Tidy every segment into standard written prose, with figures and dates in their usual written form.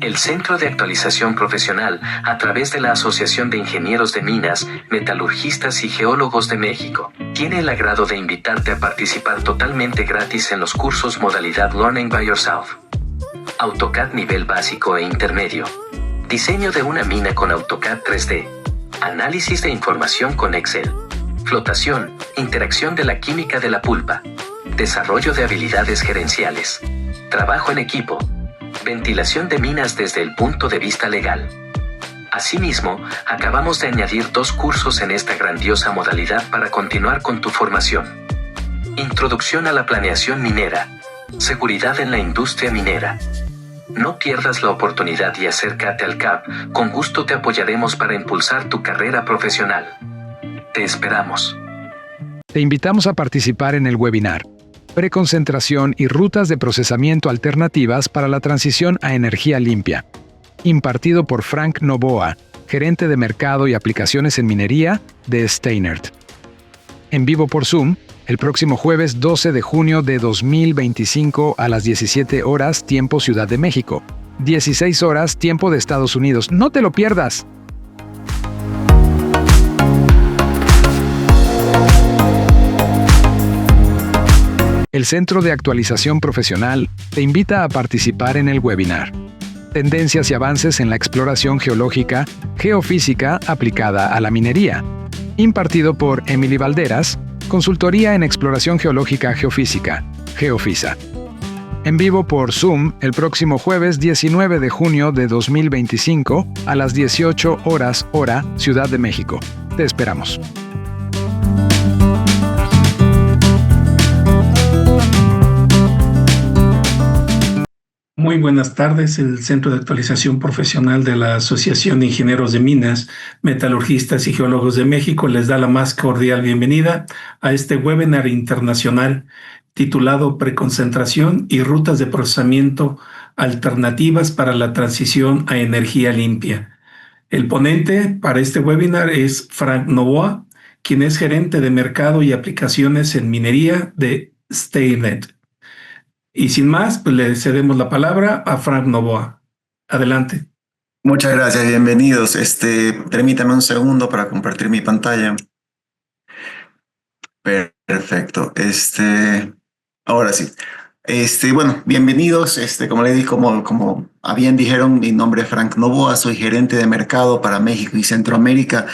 El Centro de Actualización Profesional, a través de la Asociación de Ingenieros de Minas, Metalurgistas y Geólogos de México, tiene el agrado de invitarte a participar totalmente gratis en los cursos modalidad Learning by Yourself. AutoCAD nivel básico e intermedio. Diseño de una mina con AutoCAD 3D. Análisis de información con Excel. Flotación, interacción de la química de la pulpa. Desarrollo de habilidades gerenciales. Trabajo en equipo. Ventilación de minas desde el punto de vista legal. Asimismo, acabamos de añadir 2 cursos en esta grandiosa modalidad para continuar con tu formación. Introducción a la planeación minera. Seguridad en la industria minera. No pierdas la oportunidad y acércate al CAP, con gusto te apoyaremos para impulsar tu carrera profesional. Te esperamos. Te invitamos a participar en el webinar Preconcentración y rutas de procesamiento alternativas para la transición a energía limpia, impartido por Frank Novoa, gerente de mercado y aplicaciones en minería de Steinert. En vivo por Zoom, el próximo jueves 12 de junio de 2025 a las 17 horas tiempo Ciudad de México, 16 horas tiempo de Estados Unidos. ¡No te lo pierdas! El Centro de Actualización Profesional te invita a participar en el webinar Tendencias y avances en la exploración geológica, geofísica aplicada a la minería, impartido por Emily Valderas, Consultoría en Exploración Geológica Geofísica, Geofisa. En vivo por Zoom el próximo jueves 19 de junio de 2025 a las 18 horas hora Ciudad de México. Te esperamos. Muy buenas tardes. El Centro de Actualización Profesional de la Asociación de Ingenieros de Minas, Metalurgistas y Geólogos de México les da la más cordial bienvenida a este webinar internacional titulado Preconcentración y rutas de procesamiento alternativas para la transición a energía limpia. El ponente para este webinar es Frank Novoa, quien es gerente de mercado y aplicaciones en minería de Steinert. Y sin más, pues le cedemos la palabra a Frank Novoa. Adelante. Muchas gracias, bienvenidos. Permítame un segundo para compartir mi pantalla. Perfecto. Ahora sí. Bueno, bienvenidos. Como le dije, como bien dijeron, mi nombre es Frank Novoa, soy gerente de mercado para México y Centroamérica,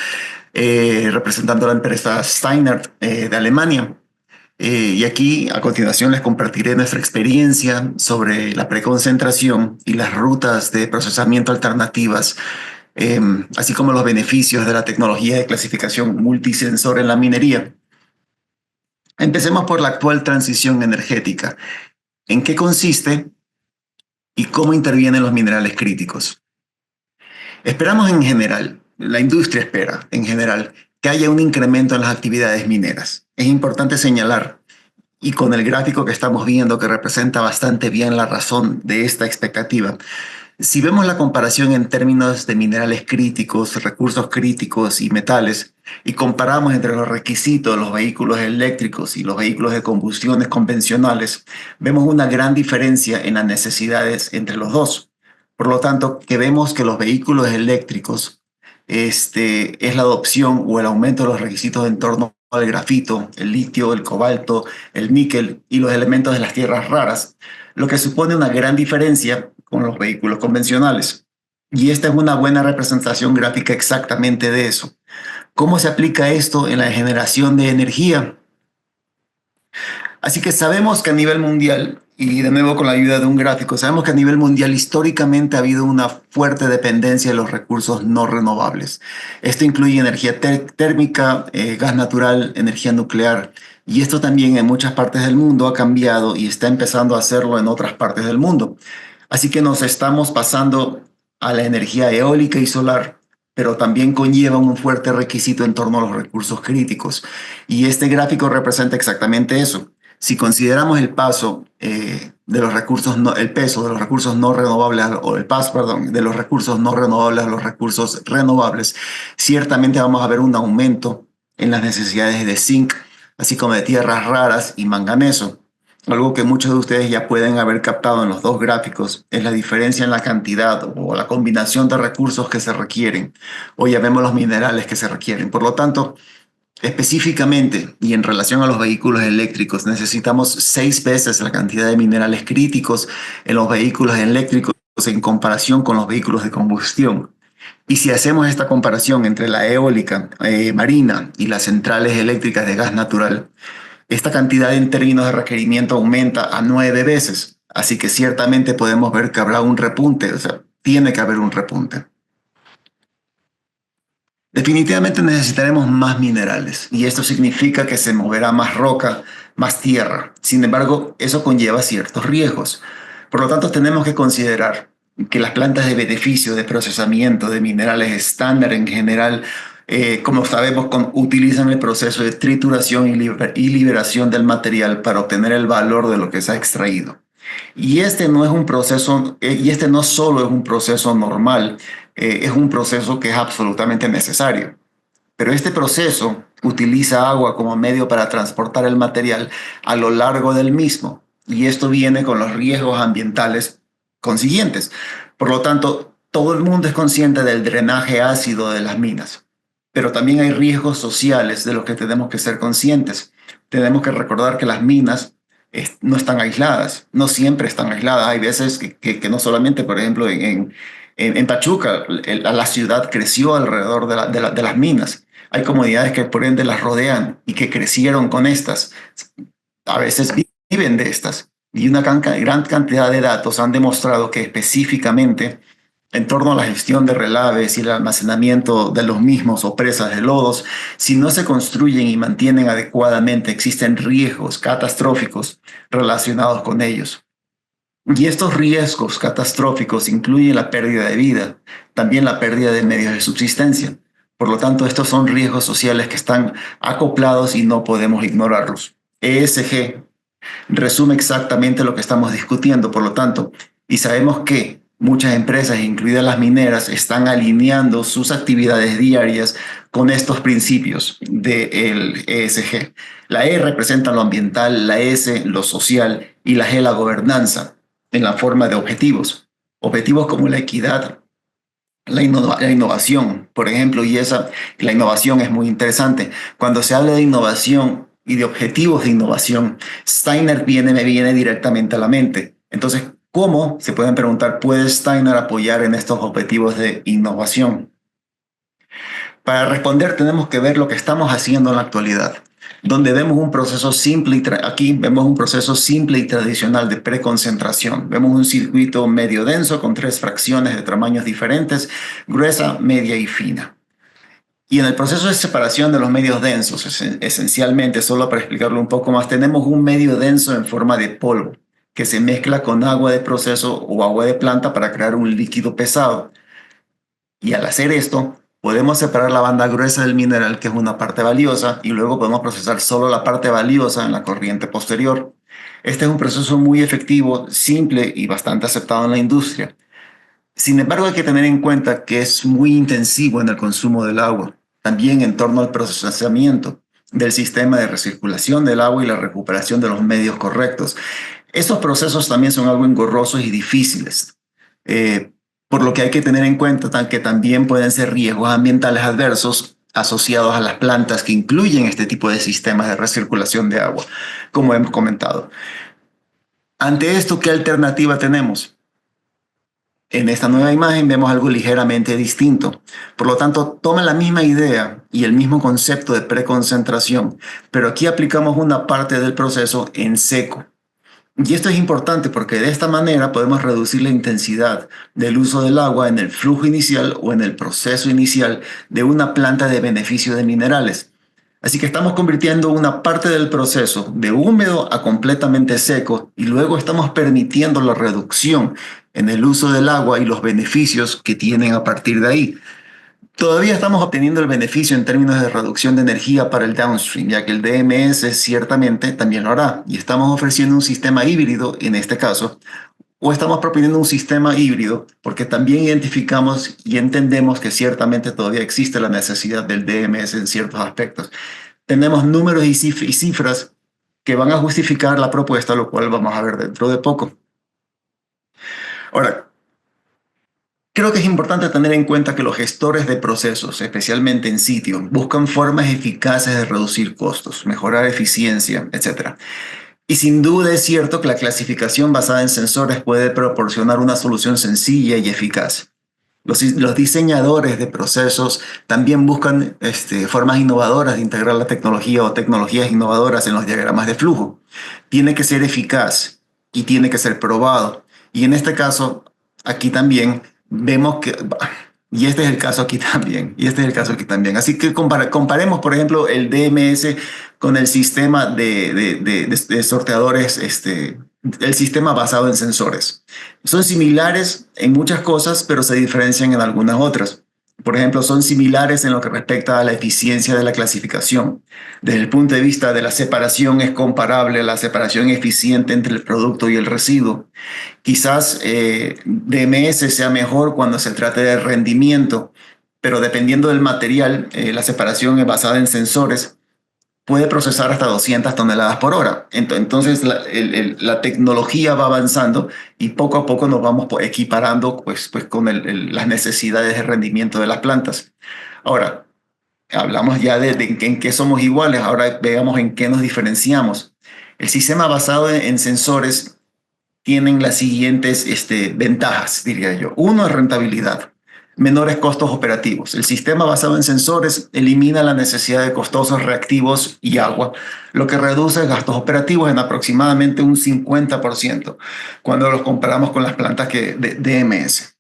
representando a la empresa Steinert de Alemania. Y aquí a continuación les compartiré nuestra experiencia sobre la preconcentración y las rutas de procesamiento alternativas, así como los beneficios de la tecnología de clasificación multisensor en la minería. Empecemos por la actual transición energética. ¿En qué consiste y cómo intervienen los minerales críticos? Esperamos en general, la industria espera en general, que haya un incremento en las actividades mineras. Es importante señalar, y con el gráfico que estamos viendo que representa bastante bien la razón de esta expectativa, si vemos la comparación en términos de minerales críticos, recursos críticos y metales, y comparamos entre los requisitos de los vehículos eléctricos y los vehículos de combustiones convencionales, vemos una gran diferencia en las necesidades entre los dos. Por lo tanto, que vemos que los vehículos eléctricos es la adopción o el aumento de los requisitos en torno al grafito, el litio, el cobalto, el níquel y los elementos de las tierras raras, lo que supone una gran diferencia con los vehículos convencionales. Y esta es una buena representación gráfica exactamente de eso. ¿Cómo se aplica esto en la generación de energía? Así que sabemos que a nivel mundial, y de nuevo con la ayuda de un gráfico, sabemos que a nivel mundial históricamente ha habido una fuerte dependencia de los recursos no renovables. Esto incluye energía térmica, gas natural, energía nuclear, y esto también en muchas partes del mundo ha cambiado y está empezando a hacerlo en otras partes del mundo. Así que nos estamos pasando a la energía eólica y solar, pero también conlleva un fuerte requisito en torno a los recursos críticos. Y este gráfico representa exactamente eso. Si consideramos el paso de los recursos el peso de los recursos no renovables, o el paso, perdón, de los recursos no renovables a los recursos renovables, ciertamente vamos a ver un aumento en las necesidades de zinc, así como de tierras raras y manganeso. Algo que muchos de ustedes ya pueden haber captado en los dos gráficos es la diferencia en la cantidad o la combinación de recursos que se requieren, o llamemos los minerales que se requieren. Por lo tanto, específicamente y en relación a los vehículos eléctricos, necesitamos 6 veces la cantidad de minerales críticos en los vehículos eléctricos en comparación con los vehículos de combustión. Y si hacemos esta comparación entre la eólica marina y las centrales eléctricas de gas natural, esta cantidad en términos de requerimiento aumenta a 9 veces. Así que ciertamente podemos ver que habrá un repunte, o sea, tiene que haber un repunte. Definitivamente necesitaremos más minerales y esto significa que se moverá más roca, más tierra. Sin embargo, eso conlleva ciertos riesgos. Por lo tanto, tenemos que considerar que las plantas de beneficio de procesamiento de minerales estándar en general, como sabemos, utilizan el proceso de trituración y liberación del material para obtener el valor de lo que se ha extraído. Y este no es un proceso, y este no solo es un proceso normal, es un proceso que es absolutamente necesario. Pero este proceso utiliza agua como medio para transportar el material a lo largo del mismo. Y esto viene con los riesgos ambientales consiguientes. Por lo tanto, todo el mundo es consciente del drenaje ácido de las minas. Pero también hay riesgos sociales de los que tenemos que ser conscientes. Tenemos que recordar que las minas no están aisladas, no siempre están aisladas. Hay veces que no solamente, por ejemplo, en Pachuca, la ciudad creció alrededor de las minas. Hay comunidades que por ende las rodean y que crecieron con estas. A veces viven de estas. Y una gran cantidad de datos han demostrado que específicamente en torno a la gestión de relaves y el almacenamiento de los mismos o presas de lodos, si no se construyen y mantienen adecuadamente, existen riesgos catastróficos relacionados con ellos. Y estos riesgos catastróficos incluyen la pérdida de vida, también la pérdida de medios de subsistencia. Por lo tanto, estos son riesgos sociales que están acoplados y no podemos ignorarlos. ESG resume exactamente lo que estamos discutiendo, por lo tanto, y sabemos que muchas empresas, incluidas las mineras, están alineando sus actividades diarias con estos principios del ESG. La E representa lo ambiental, la S lo social y la G la gobernanza en la forma de objetivos. Objetivos como la equidad, la innovación, por ejemplo, la innovación es muy interesante. Cuando se habla de innovación y de objetivos de innovación, Steiner me viene directamente a la mente. Entonces, ¿cómo, se pueden preguntar, puede Steiner apoyar en estos objetivos de innovación? Para responder tenemos que ver lo que estamos haciendo en la actualidad, donde vemos un proceso simple, aquí vemos un proceso simple y tradicional de preconcentración. Vemos un circuito medio denso con 3 fracciones de tamaños diferentes, gruesa, media y fina. Y en el proceso de separación de los medios densos, esencialmente, solo para explicarlo un poco más, tenemos un medio denso en forma de polvo, que se mezcla con agua de proceso o agua de planta para crear un líquido pesado. Y al hacer esto, podemos separar la banda gruesa del mineral, que es una parte valiosa, y luego podemos procesar solo la parte valiosa en la corriente posterior. Este es un proceso muy efectivo, simple y bastante aceptado en la industria. Sin embargo, hay que tener en cuenta que es muy intensivo en el consumo del agua, también en torno al procesamiento del sistema de recirculación del agua y la recuperación de los medios correctos. Estos procesos también son algo engorrosos y difíciles, por lo que hay que tener en cuenta que también pueden ser riesgos ambientales adversos asociados a las plantas que incluyen este tipo de sistemas de recirculación de agua, como hemos comentado. Ante esto, ¿qué alternativa tenemos? En esta nueva imagen vemos algo ligeramente distinto. Por lo tanto, toma la misma idea y el mismo concepto de preconcentración, pero aquí aplicamos una parte del proceso en seco. Y esto es importante porque de esta manera podemos reducir la intensidad del uso del agua en el flujo inicial o en el proceso inicial de una planta de beneficio de minerales. Así que estamos convirtiendo una parte del proceso de húmedo a completamente seco y luego estamos permitiendo la reducción en el uso del agua y los beneficios que tienen a partir de ahí. Todavía estamos obteniendo el beneficio en términos de reducción de energía para el downstream, ya que el DMS ciertamente también lo hará. Y estamos ofreciendo un sistema híbrido en este caso, o estamos proponiendo un sistema híbrido porque también identificamos y entendemos que ciertamente todavía existe la necesidad del DMS en ciertos aspectos. Tenemos números y cifras que van a justificar la propuesta, lo cual vamos a ver dentro de poco. Ahora, creo que es importante tener en cuenta que los gestores de procesos, especialmente en sitio, buscan formas eficaces de reducir costos, mejorar eficiencia, etc. Y sin duda es cierto que la clasificación basada en sensores puede proporcionar una solución sencilla y eficaz. Los diseñadores de procesos también buscan formas innovadoras de integrar la tecnología o tecnologías innovadoras en los diagramas de flujo. Tiene que ser eficaz y tiene que ser probado. Y en este caso, aquí también vemos que, y este es el caso aquí también, y este es el caso aquí también. Así que comparemos, por ejemplo, el DMS con el sistema de sorteadores, el sistema basado en sensores. Son similares en muchas cosas, pero se diferencian en algunas otras. Por ejemplo, son similares en lo que respecta a la eficiencia de la clasificación. Desde el punto de vista de la separación es comparable a la separación eficiente entre el producto y el residuo. Quizás DMS sea mejor cuando se trate de rendimiento, pero dependiendo del material, la separación es basada en sensores, puede procesar hasta 200 toneladas por hora. Entonces la tecnología va avanzando y poco a poco nos vamos equiparando pues con las necesidades de rendimiento de las plantas. Ahora, hablamos ya de en qué somos iguales, ahora veamos en qué nos diferenciamos. El sistema basado en sensores tienen las siguientes ventajas, diría yo. Uno es rentabilidad. Menores costos operativos. El sistema basado en sensores elimina la necesidad de costosos reactivos y agua, lo que reduce gastos operativos en aproximadamente un 50% cuando los comparamos con las plantas de DMS.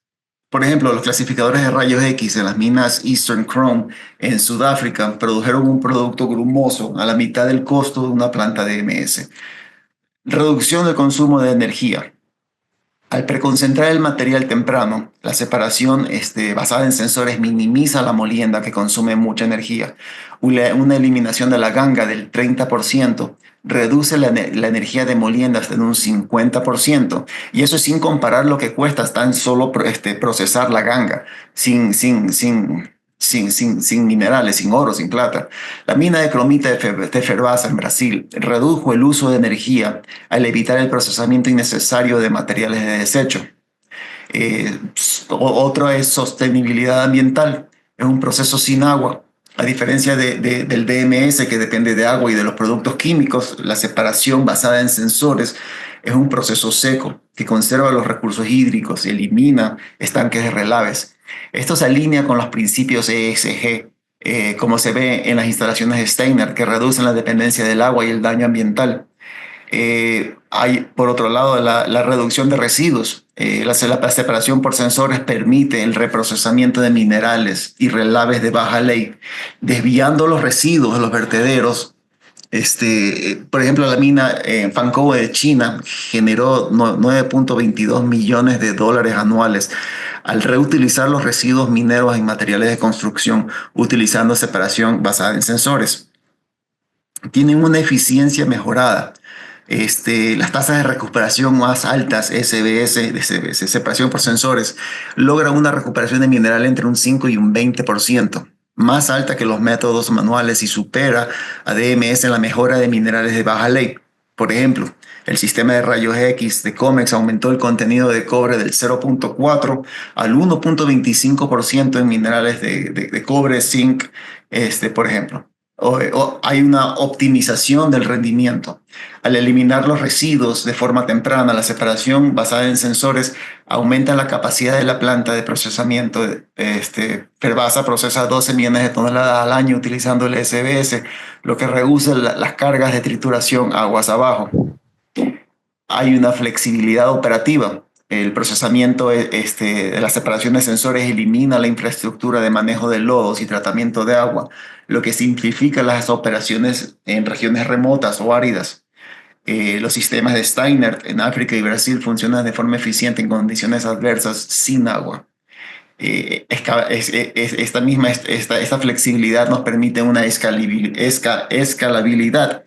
Por ejemplo, los clasificadores de rayos X en las minas Eastern Chrome en Sudáfrica produjeron un producto grumoso a la mitad del costo de una planta DMS. Reducción del consumo de energía. Al preconcentrar el material temprano, la separación basada en sensores minimiza la molienda que consume mucha energía. Una eliminación de la ganga del 30% reduce la energía de molienda hasta en un 50%. Y eso es sin comparar lo que cuesta tan solo procesar la ganga, sin minerales, sin oro, sin plata. La mina de cromita de Ferbasa en Brasil redujo el uso de energía al evitar el procesamiento innecesario de materiales de desecho. Otro es sostenibilidad ambiental. Es un proceso sin agua. A diferencia del DMS, que depende de agua y de los productos químicos, la separación basada en sensores es un proceso seco que conserva los recursos hídricos y elimina estanques de relaves. Esto se alinea con los principios ESG, como se ve en las instalaciones de Steiner, que reducen la dependencia del agua y el daño ambiental. Hay, por otro lado, la reducción de residuos. La separación por sensores permite el reprocesamiento de minerales y relaves de baja ley, desviando los residuos de los vertederos. Por ejemplo, la mina Fancoa de China generó 9.22 millones de dólares anuales al reutilizar los residuos mineros en materiales de construcción utilizando separación basada en sensores. Tienen una eficiencia mejorada. Las tasas de recuperación más altas, SBS, separación por sensores, logran una recuperación de mineral entre un 5 y un 20%, más alta que los métodos manuales y supera a DMS en la mejora de minerales de baja ley. Por ejemplo, el sistema de rayos X de COMEX aumentó el contenido de cobre del 0.4 al 1.25% en minerales de cobre, zinc, por ejemplo. Hay una optimización del rendimiento. Al eliminar los residuos de forma temprana, la separación basada en sensores aumenta la capacidad de la planta de procesamiento. Ferbasa procesa 12 millones de toneladas al año utilizando el SBS, lo que reduce las cargas de trituración aguas abajo. Hay una flexibilidad operativa. El procesamiento de la separación de sensores elimina la infraestructura de manejo de lodos y tratamiento de agua, lo que simplifica las operaciones en regiones remotas o áridas. Los sistemas de Steiner en África y Brasil funcionan de forma eficiente en condiciones adversas sin agua. Esta flexibilidad nos permite una escalabilidad.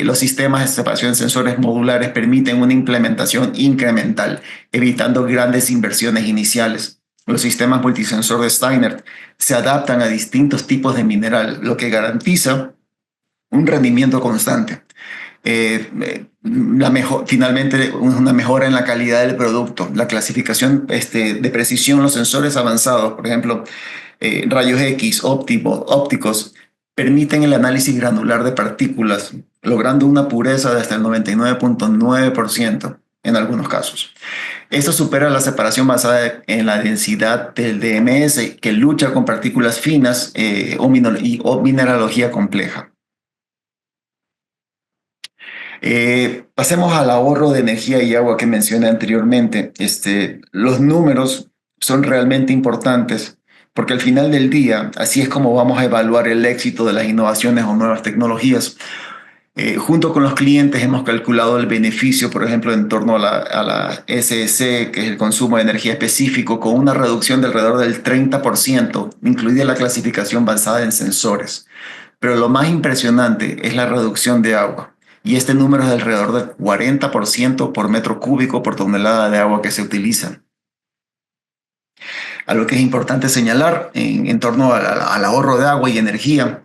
Los sistemas de separación de sensores modulares permiten una implementación incremental, evitando grandes inversiones iniciales. Los sistemas multisensor de Steiner se adaptan a distintos tipos de mineral, lo que garantiza un rendimiento constante. Finalmente, una mejora en la calidad del producto. La clasificación de precisión, los sensores avanzados, por ejemplo, rayos X ópticos, permiten el análisis granular de partículas, logrando una pureza de hasta el 99.9% en algunos casos. Esto supera la separación basada en la densidad del DMS, que lucha con partículas finas o mineralogía compleja. Pasemos al ahorro de energía y agua que mencioné anteriormente. Los números son realmente importantes porque al final del día, así es como vamos a evaluar el éxito de las innovaciones o nuevas tecnologías. Junto con los clientes hemos calculado el beneficio, por ejemplo, en torno a la SEC, que es el consumo de energía específico, con una reducción de alrededor del 30%, incluida la clasificación basada en sensores. Pero lo más impresionante es la reducción de agua. Y este número es de alrededor del 40% por metro cúbico por tonelada de agua que se utiliza. Algo que es importante señalar en torno al ahorro de agua y energía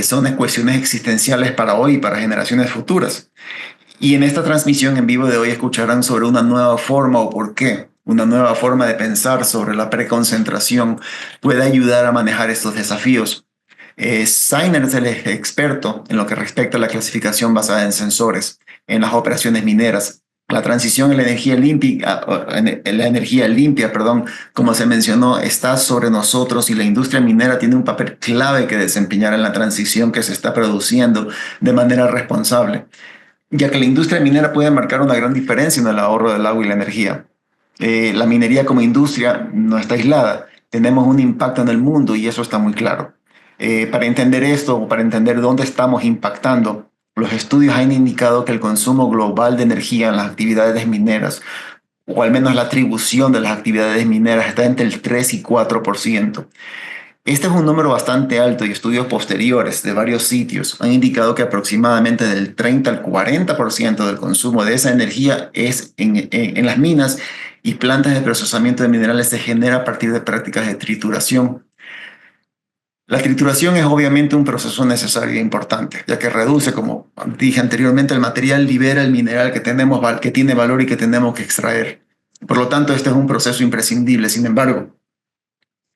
son cuestiones existenciales para hoy y para generaciones futuras. Y en esta transmisión en vivo de hoy escucharán sobre una nueva forma o por qué una nueva forma de pensar sobre la preconcentración puede ayudar a manejar estos desafíos. Sainer es el experto en lo que respecta a la clasificación basada en sensores en las operaciones mineras. La transición en la energía limpia, como se mencionó, está sobre nosotros y la industria minera tiene un papel clave que desempeñar en la transición que se está produciendo de manera responsable, ya que la industria minera puede marcar una gran diferencia en el ahorro del agua y la energía. La minería como industria no está aislada, tenemos un impacto en el mundo y eso está muy claro. Para entender esto o para entender dónde estamos impactando, los estudios han indicado que el consumo global de energía en las actividades mineras, o al menos la atribución de las actividades mineras, está entre el 3 y 4%. Este es un número bastante alto y estudios posteriores de varios sitios han indicado que aproximadamente del 30 al 40% del consumo de esa energía es en las minas y plantas de procesamiento de minerales se genera a partir de prácticas de trituración. La trituración es obviamente un proceso necesario e importante, ya que reduce, como dije anteriormente, el material, libera el mineral que tiene valor y que tenemos que extraer. Por lo tanto, este es un proceso imprescindible. Sin embargo,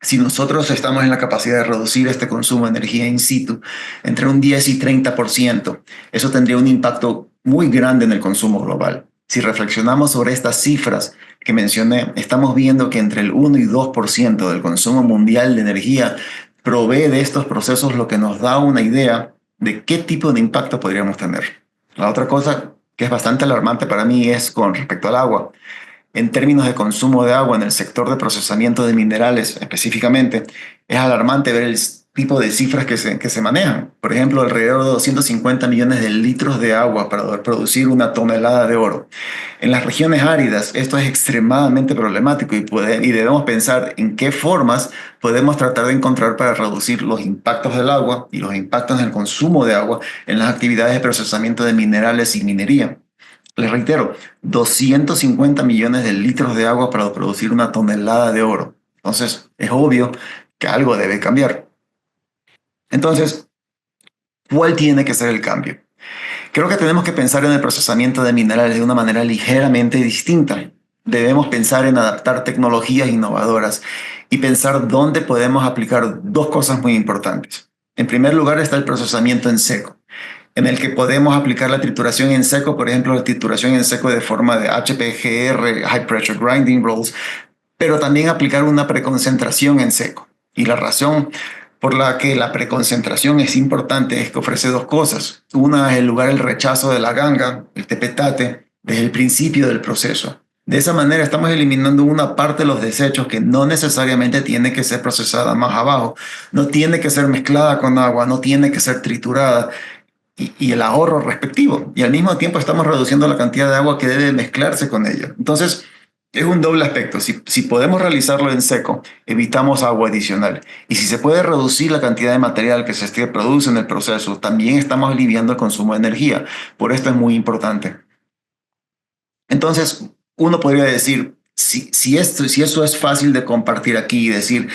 si nosotros estamos en la capacidad de reducir este consumo de energía in situ entre un 10 y 30%, eso tendría un impacto muy grande en el consumo global. Si reflexionamos sobre estas cifras que mencioné, estamos viendo que entre el 1 y 2% del consumo mundial de energía provee de estos procesos, lo que nos da una idea de qué tipo de impacto podríamos tener. La otra cosa que es bastante alarmante para mí es con respecto al agua. En términos de consumo de agua en el sector de procesamiento de minerales específicamente, es alarmante ver el tipo de cifras que se manejan. Por ejemplo, alrededor de 250 millones de litros de agua para poder producir una tonelada de oro. En las regiones áridas esto es extremadamente problemático y debemos pensar en qué formas podemos tratar de encontrar para reducir los impactos del agua y los impactos en el consumo de agua en las actividades de procesamiento de minerales y minería. Les reitero, 250 millones de litros de agua para producir una tonelada de oro. Entonces, es obvio que algo debe cambiar. Entonces, ¿cuál tiene que ser el cambio? Creo que tenemos que pensar en el procesamiento de minerales de una manera ligeramente distinta. Debemos pensar en adaptar tecnologías innovadoras y pensar dónde podemos aplicar dos cosas muy importantes. En primer lugar está el procesamiento en seco, en el que podemos aplicar la trituración en seco, por ejemplo, la trituración en seco de forma de HPGR, High Pressure Grinding Rolls, pero también aplicar una preconcentración en seco. Y la razón por la que la preconcentración es importante es que ofrece dos cosas. Una es el rechazo de la ganga, el tepetate, desde el principio del proceso. De esa manera estamos eliminando una parte de los desechos que no necesariamente tiene que ser procesada más abajo. No tiene que ser mezclada con agua, no tiene que ser triturada. Y el ahorro respectivo. Y al mismo tiempo estamos reduciendo la cantidad de agua que debe mezclarse con ella. Entonces, es un doble aspecto. Si podemos realizarlo en seco, evitamos agua adicional. Y si se puede reducir la cantidad de material que se produce en el proceso, también estamos aliviando el consumo de energía. Por esto es muy importante. Entonces, uno podría decir, si eso es fácil de compartir aquí y decir,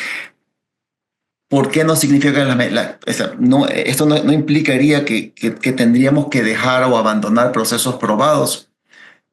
¿Por qué no significa que esto no implicaría que tendríamos que dejar o abandonar procesos probados?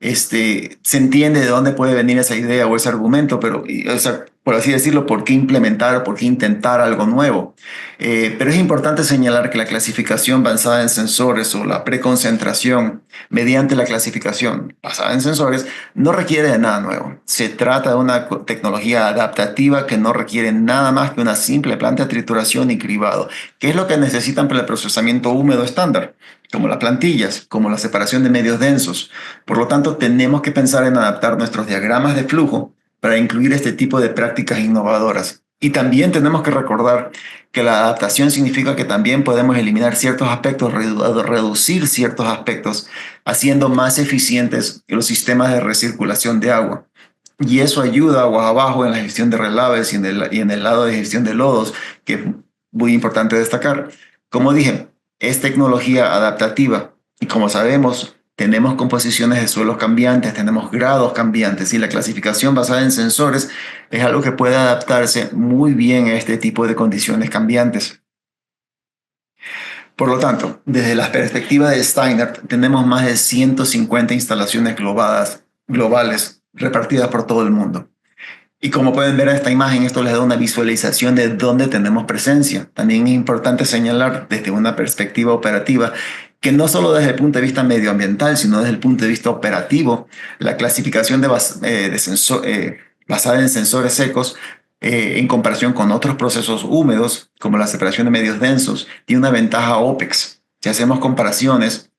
Se entiende de dónde puede venir esa idea o ese argumento, pero, o sea, por así decirlo, ¿por qué implementar o por qué intentar algo nuevo? Pero es importante señalar que la clasificación basada en sensores o la preconcentración mediante la clasificación basada en sensores no requiere de nada nuevo. Se trata de una tecnología adaptativa que no requiere nada más que una simple planta de trituración y cribado, que es lo que necesitan para el procesamiento húmedo estándar, como las plantillas, como la separación de medios densos. Por lo tanto, tenemos que pensar en adaptar nuestros diagramas de flujo para incluir este tipo de prácticas innovadoras. Y también tenemos que recordar que la adaptación significa que también podemos eliminar ciertos aspectos, reducir ciertos aspectos, haciendo más eficientes los sistemas de recirculación de agua. Y eso ayuda aguas abajo en la gestión de relaves y en el lado de gestión de lodos, que es muy importante destacar. Como dije, es tecnología adaptativa y como sabemos, tenemos composiciones de suelos cambiantes, tenemos grados cambiantes y la clasificación basada en sensores es algo que puede adaptarse muy bien a este tipo de condiciones cambiantes. Por lo tanto, desde la perspectiva de Steinert, tenemos más de 150 instalaciones globales repartidas por todo el mundo. Y como pueden ver en esta imagen, esto les da una visualización de dónde tenemos presencia. También es importante señalar desde una perspectiva operativa que no solo desde el punto de vista medioambiental, sino desde el punto de vista operativo, la clasificación basada en sensores secos en comparación con otros procesos húmedos, como la separación de medios densos, tiene una ventaja OPEX. Si hacemos comparaciones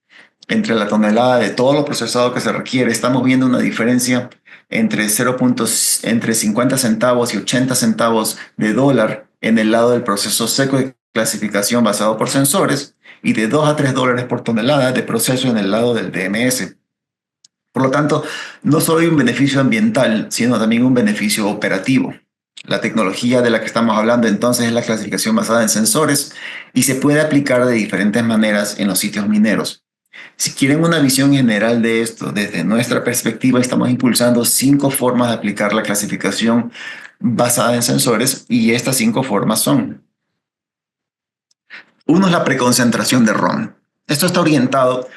entre la tonelada de todo lo procesado que se requiere, estamos viendo una diferencia entre 50 centavos y 80 centavos de dólar en el lado del proceso seco de clasificación basado por sensores y de 2 a 3 dólares por tonelada de proceso en el lado del DMS. Por lo tanto, no solo hay un beneficio ambiental, sino también un beneficio operativo. La tecnología de la que estamos hablando entonces es la clasificación basada en sensores y se puede aplicar de diferentes maneras en los sitios mineros. Si quieren una visión general de esto, desde nuestra perspectiva, estamos impulsando 5 formas de aplicar la clasificación basada en sensores y estas 5 formas son: uno es la preconcentración de ROM. Esto está orientado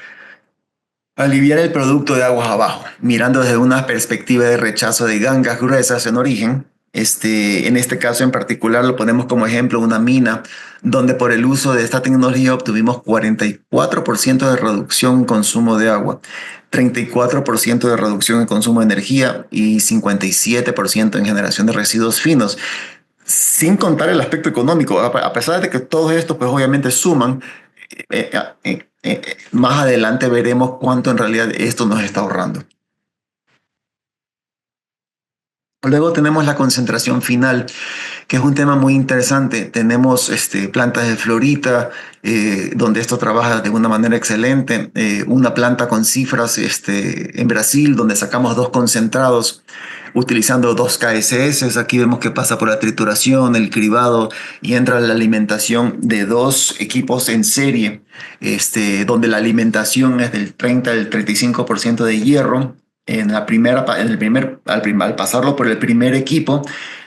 a aliviar el producto de aguas abajo, mirando desde una perspectiva de rechazo de gangas gruesas en origen. En este caso en particular lo ponemos como ejemplo una mina donde por el uso de esta tecnología obtuvimos 44% de reducción en consumo de agua, 34% de reducción en consumo de energía y 57% en generación de residuos finos. Sin contar el aspecto económico, a pesar de que todo esto pues obviamente suman, más adelante veremos cuánto en realidad esto nos está ahorrando. Luego tenemos la concentración final, que es un tema muy interesante. Tenemos plantas de fluorita, donde esto trabaja de una manera excelente. Una planta con cifras en Brasil, donde sacamos 2 concentrados utilizando 2 KSS. Aquí vemos que pasa por la trituración, el cribado y entra la alimentación de 2 equipos en serie, donde la alimentación es del 30 al 35% de hierro. Al pasarlo por el primer equipo,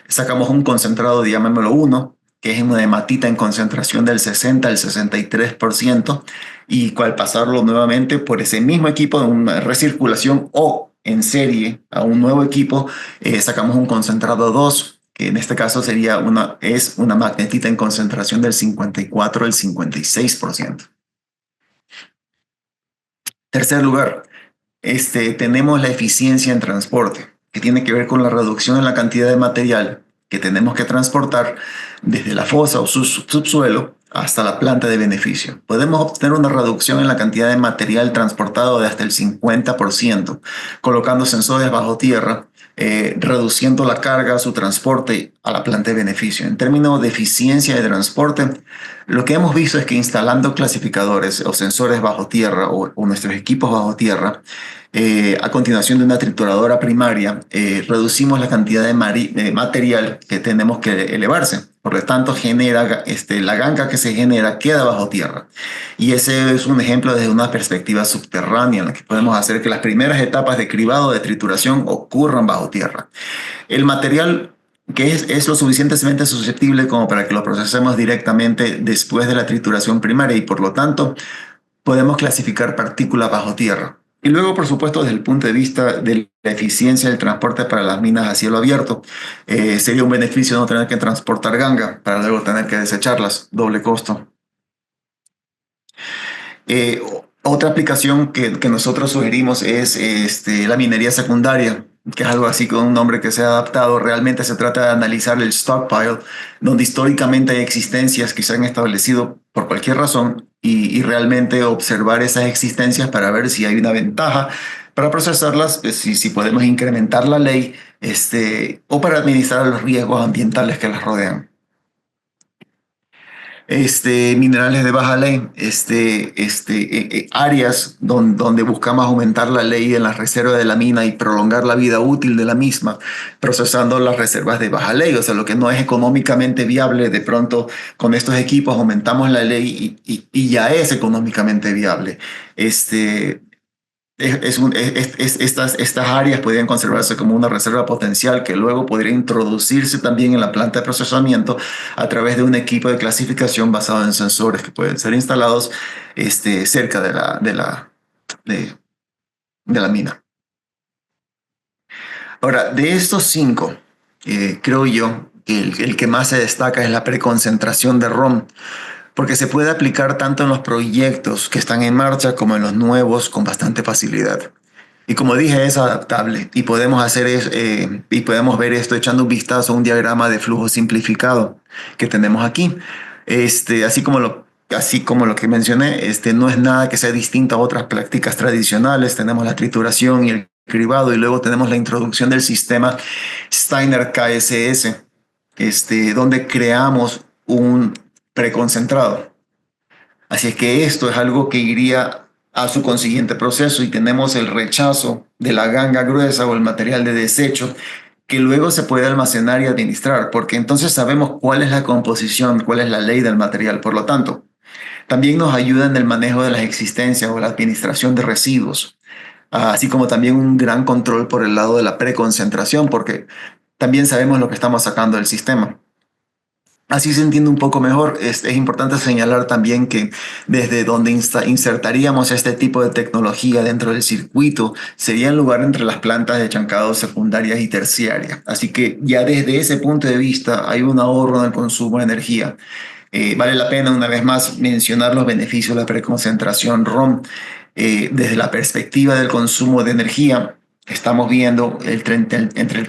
sacamos un concentrado, llamémoslo 1, que es una hematita en concentración del 60 al 63%, y al pasarlo nuevamente por ese mismo equipo de una recirculación o en serie a un nuevo equipo, sacamos un concentrado 2, que en este caso es una magnetita en concentración del 54 al 56%. Tercer lugar, tenemos la eficiencia en transporte, que tiene que ver con la reducción en la cantidad de material que tenemos que transportar desde la fosa o subsuelo hasta la planta de beneficio. Podemos obtener una reducción en la cantidad de material transportado de hasta el 50%, colocando sensores bajo tierra, reduciendo la carga, su transporte a la planta de beneficio. En términos de eficiencia de transporte, lo que hemos visto es que instalando clasificadores o sensores bajo tierra o nuestros equipos bajo tierra, a continuación de una trituradora primaria, reducimos la cantidad de material que tenemos que elevarse. Por lo tanto, la ganga que se genera queda bajo tierra. Y ese es un ejemplo desde una perspectiva subterránea en la que podemos hacer que las primeras etapas de cribado, de trituración, ocurran bajo tierra. El material que es lo suficientemente susceptible como para que lo procesemos directamente después de la trituración primaria y por lo tanto podemos clasificar partículas bajo tierra. Y luego, por supuesto, desde el punto de vista de la eficiencia del transporte para las minas a cielo abierto, sería un beneficio no tener que transportar ganga para luego tener que desecharlas, doble costo. Otra aplicación que nosotros sugerimos es la minería secundaria, que es algo así con un nombre que se ha adaptado. Realmente se trata de analizar el stockpile, donde históricamente hay existencias que se han establecido por cualquier razón y realmente observar esas existencias para ver si hay una ventaja para procesarlas, pues, si podemos incrementar la ley o para administrar los riesgos ambientales que las rodean. Minerales de baja ley, áreas donde buscamos aumentar la ley en las reservas de la mina y prolongar la vida útil de la misma, procesando las reservas de baja ley. O sea, lo que no es económicamente viable, de pronto con estos equipos aumentamos la ley y ya es económicamente viable. Estas áreas podrían conservarse como una reserva potencial que luego podría introducirse también en la planta de procesamiento a través de un equipo de clasificación basado en sensores que pueden ser instalados cerca de la mina. Ahora, de estos 5, creo yo que el que más se destaca es la preconcentración de ROM, porque se puede aplicar tanto en los proyectos que están en marcha como en los nuevos con bastante facilidad. Y como dije, es adaptable y podemos ver esto echando un vistazo a un diagrama de flujo simplificado que tenemos aquí. Así como lo que mencioné, no es nada que sea distinto a otras prácticas tradicionales. Tenemos la trituración y el cribado y luego tenemos la introducción del sistema Steiner KSS, donde creamos un preconcentrado. Así es que esto es algo que iría a su consiguiente proceso y tenemos el rechazo de la ganga gruesa o el material de desecho que luego se puede almacenar y administrar, porque entonces sabemos cuál es la composición, cuál es la ley del material. Por lo tanto, también nos ayuda en el manejo de las existencias o la administración de residuos, así como también un gran control por el lado de la preconcentración, porque también sabemos lo que estamos sacando del sistema. Así se entiende un poco mejor. Es importante señalar también que desde donde insertaríamos este tipo de tecnología dentro del circuito sería en lugar entre las plantas de chancado secundarias y terciarias. Así que ya desde ese punto de vista hay un ahorro en el consumo de energía. Vale la pena una vez más mencionar los beneficios de la preconcentración ROM. Desde la perspectiva del consumo de energía, estamos viendo entre el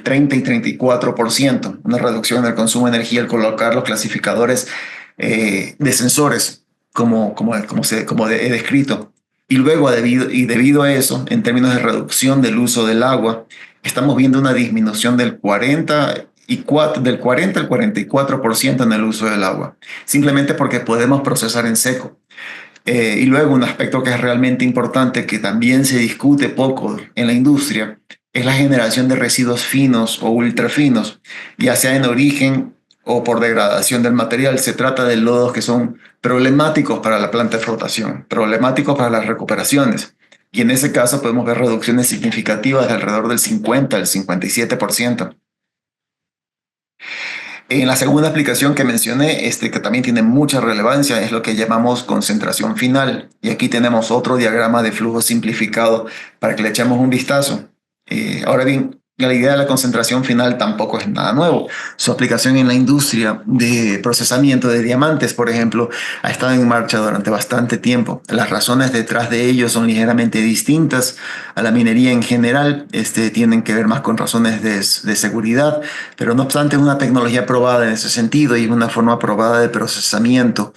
30 y 34%, una reducción en el consumo de energía al colocar los clasificadores de sensores, como he descrito. Y luego, debido a eso, en términos de reducción del uso del agua, estamos viendo una disminución del 40 al 44% en el uso del agua, simplemente porque podemos procesar en seco. Y luego un aspecto que es realmente importante, que también se discute poco en la industria, es la generación de residuos finos o ultrafinos, ya sea en origen o por degradación del material. Se trata de lodos que son problemáticos para la planta de flotación, problemáticos para las recuperaciones. Y en ese caso podemos ver reducciones significativas de alrededor del 50 al 57%. En la segunda aplicación que mencioné, que también tiene mucha relevancia, es lo que llamamos concentración final. Y aquí tenemos otro diagrama de flujo simplificado para que le echemos un vistazo. Ahora bien, la idea de la concentración final tampoco es nada nuevo. Su aplicación en la industria de procesamiento de diamantes, por ejemplo, ha estado en marcha durante bastante tiempo. Las razones detrás de ello son ligeramente distintas a la minería en general. Tienen que ver más con razones de seguridad, pero no obstante es una tecnología probada en ese sentido y una forma probada de procesamiento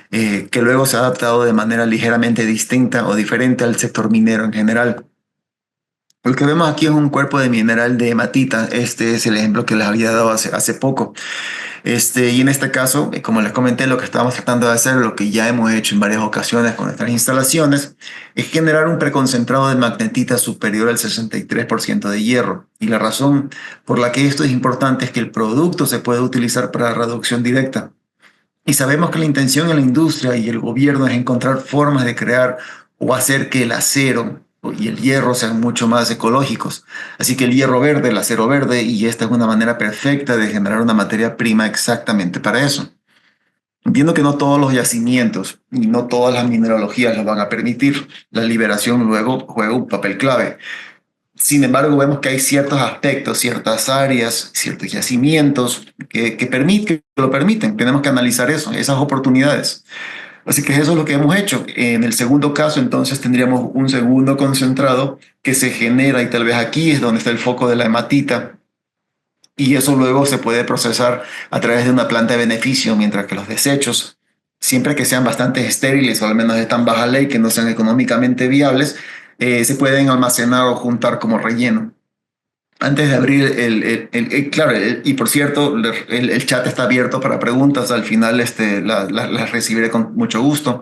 que luego se ha adaptado de manera ligeramente distinta o diferente al sector minero en general. Lo que vemos aquí es un cuerpo de mineral de hematita. Este es el ejemplo que les había dado hace poco. Y en este caso, como les comenté, lo que estamos tratando de hacer, lo que ya hemos hecho en varias ocasiones con nuestras instalaciones, es generar un preconcentrado de magnetita superior al 63% de hierro. Y la razón por la que esto es importante es que el producto se puede utilizar para reducción directa. Y sabemos que la intención en la industria y el gobierno es encontrar formas de crear o hacer que el acero y el hierro sean mucho más ecológicos. Así que el hierro verde, el acero verde, y esta es una manera perfecta de generar una materia prima exactamente para eso. Entiendo que no todos los yacimientos y no todas las mineralogías lo van a permitir. La liberación luego juega un papel clave. Sin embargo, vemos que hay ciertos aspectos, ciertas áreas, ciertos yacimientos que lo permiten. Tenemos que analizar eso, esas oportunidades. Así que eso es lo que hemos hecho. En el segundo caso, entonces, tendríamos un segundo concentrado que se genera, y tal vez aquí es donde está el foco de la hematita, y eso luego se puede procesar a través de una planta de beneficio, mientras que los desechos, siempre que sean bastante estériles o al menos de tan baja ley que no sean económicamente viables, se pueden almacenar o juntar como relleno. Antes de abrir claro, y por cierto, el chat está abierto para preguntas. Al final las recibiré con mucho gusto.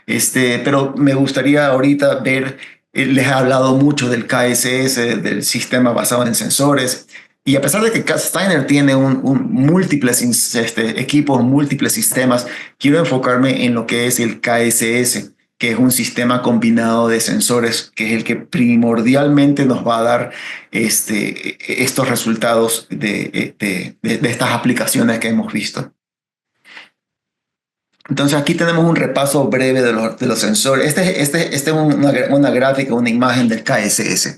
Pero me gustaría ahorita ver, les he hablado mucho del KSS, del sistema basado en sensores. Y a pesar de que Steiner tiene múltiples equipos, múltiples sistemas, quiero enfocarme en lo que es el KSS, que es un sistema combinado de sensores, que es el que primordialmente nos va a dar estos resultados de estas aplicaciones que hemos visto. Entonces aquí tenemos un repaso breve de los sensores. Este es una gráfica, una imagen del KSS.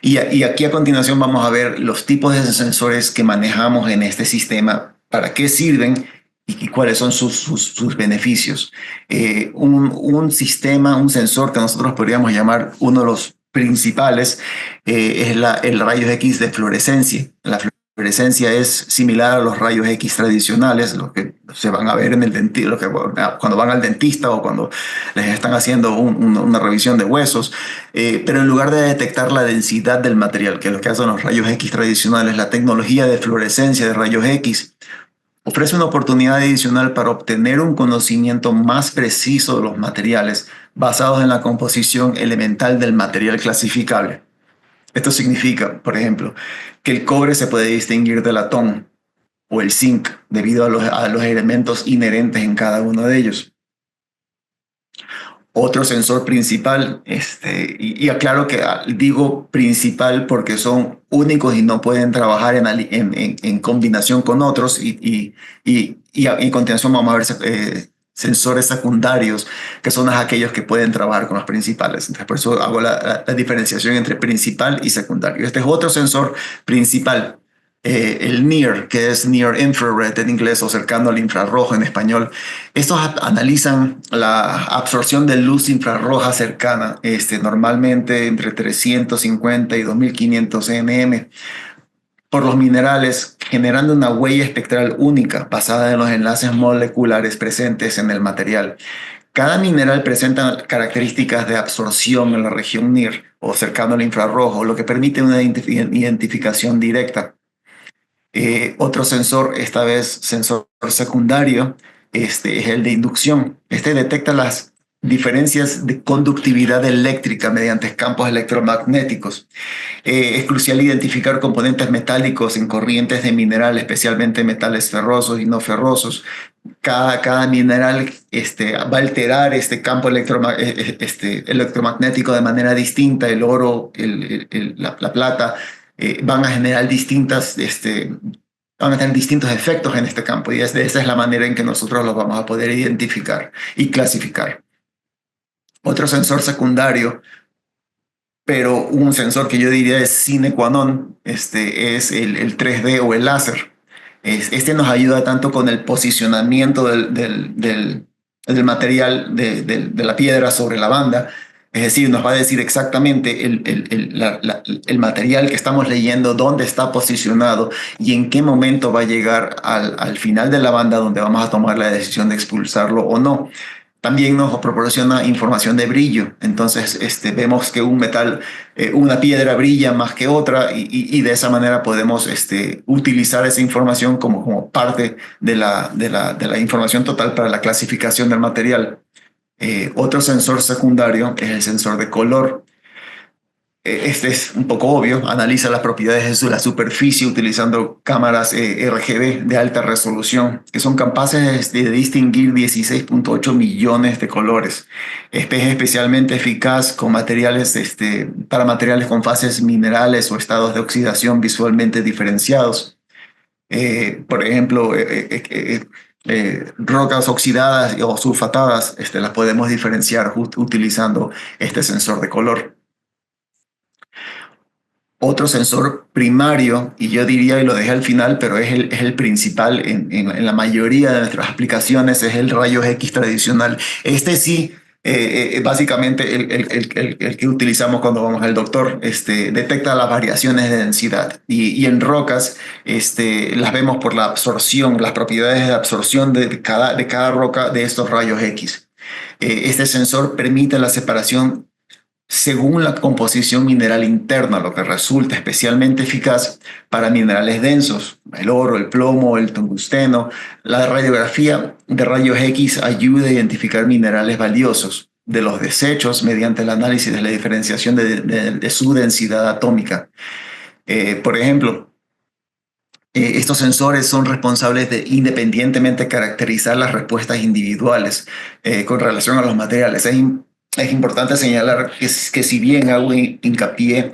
Y aquí a continuación vamos a ver los tipos de sensores que manejamos en este sistema, para qué sirven y cuáles son sus beneficios. Un sistema, un sensor que nosotros podríamos llamar uno de los principales es el rayos X de fluorescencia. La fluorescencia es similar a los rayos X tradicionales, los que se van a ver en el dentista, cuando van al dentista o cuando les están haciendo una revisión de huesos, pero en lugar de detectar la densidad del material, que es lo que hacen los rayos X tradicionales, la tecnología de fluorescencia de rayos X ofrece una oportunidad adicional para obtener un conocimiento más preciso de los materiales basados en la composición elemental del material clasificable. Esto significa, por ejemplo, que el cobre se puede distinguir del latón o el zinc debido a los elementos inherentes en cada uno de ellos. Otro sensor principal, y aclaro que digo principal porque son únicos y no pueden trabajar en combinación con otros, y a continuación vamos a ver sensores secundarios, que son aquellos que pueden trabajar con los principales. Entonces, por eso hago la diferenciación entre principal y secundario. Este es otro sensor principal, el NIR, que es Near Infrared en inglés, o cercano al infrarrojo en español. Estos analizan la absorción de luz infrarroja cercana, normalmente entre 350 y 2500 nm, por los minerales, generando una huella espectral única basada en los enlaces moleculares presentes en el material. Cada mineral presenta características de absorción en la región NIR o cercano al infrarrojo, lo que permite una identificación directa. Otro sensor, esta vez sensor secundario, es el de inducción. Este detecta las diferencias de conductividad eléctrica mediante campos electromagnéticos. Es crucial identificar componentes metálicos en corrientes de mineral, especialmente metales ferrosos y no ferrosos. Cada mineral va a alterar este campo electromagnético de manera distinta. El oro, la plata, van a generar van a tener distintos efectos en este campo, y esa es la manera en que nosotros los vamos a poder identificar y clasificar. Otro sensor secundario, pero un sensor que yo diría es sine qua non, es el 3D o el láser. Nos ayuda tanto con el posicionamiento del material, de la piedra sobre la banda. Es decir, nos va a decir exactamente el material que estamos leyendo, dónde está posicionado y en qué momento va a llegar al final de la banda, donde vamos a tomar la decisión de expulsarlo o no. También nos proporciona información de brillo. Entonces vemos que un metal, una piedra brilla más que otra, y de esa manera podemos utilizar esa información como parte de la información total para la clasificación del material. Otro sensor secundario es el sensor de color. Este es un poco obvio, analiza las propiedades de la superficie utilizando cámaras RGB de alta resolución, que son capaces de distinguir 16.8 millones de colores. Es especialmente eficaz con materiales, para materiales con fases minerales o estados de oxidación visualmente diferenciados. Por ejemplo, rocas oxidadas o sulfatadas, las podemos diferenciar utilizando este sensor de color. Otro sensor primario, y yo diría, y lo dejé al final, pero es el principal en la mayoría de nuestras aplicaciones, es el rayos X tradicional. Este sí, básicamente el que utilizamos cuando vamos al doctor, detecta las variaciones de densidad. Y en rocas, las vemos por la absorción, las propiedades de absorción de cada roca de estos rayos X. Este sensor permite la separación según la composición mineral interna, lo que resulta especialmente eficaz para minerales densos, el oro, el plomo, el tungsteno. La radiografía de rayos X ayuda a identificar minerales valiosos de los desechos mediante el análisis de la diferenciación de su densidad atómica. Por ejemplo, estos sensores son responsables de independientemente caracterizar las respuestas individuales con relación a los materiales. Es importante señalar que si bien hago hincapié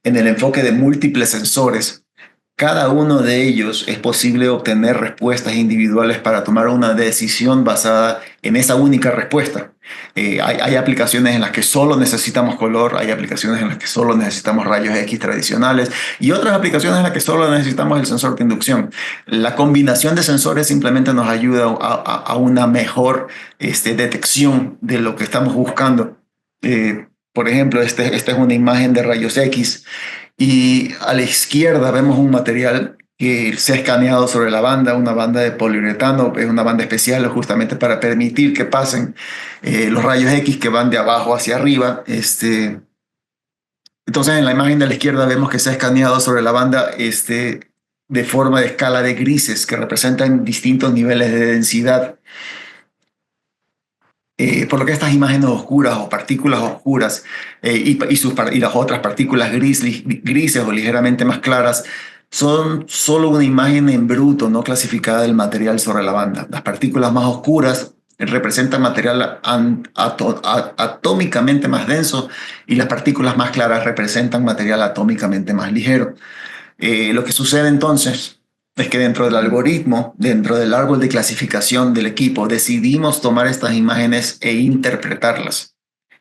en el enfoque de múltiples sensores, cada uno de ellos es posible obtener respuestas individuales para tomar una decisión basada en esa única respuesta. Hay aplicaciones en las que solo necesitamos color, hay aplicaciones en las que solo necesitamos rayos X tradicionales y otras aplicaciones en las que solo necesitamos el sensor de inducción. La combinación de sensores simplemente nos ayuda a una mejor detección de lo que estamos buscando. Por ejemplo, esta es una imagen de rayos X. Y a la izquierda vemos un material que se ha escaneado sobre la banda, una banda de poliuretano, es una banda especial justamente para permitir que pasen los rayos X que van de abajo hacia arriba. Entonces en la imagen de la izquierda vemos que se ha escaneado sobre la banda de forma de escala de grises que representan distintos niveles de densidad. Por lo que estas imágenes oscuras o partículas oscuras y las otras partículas grises o ligeramente más claras son solo una imagen en bruto no clasificada del material sobre la banda. Las partículas más oscuras representan material atómicamente más denso y las partículas más claras representan material atómicamente más ligero. Lo que sucede entonces es que dentro del algoritmo, dentro del árbol de clasificación del equipo, decidimos tomar estas imágenes e interpretarlas.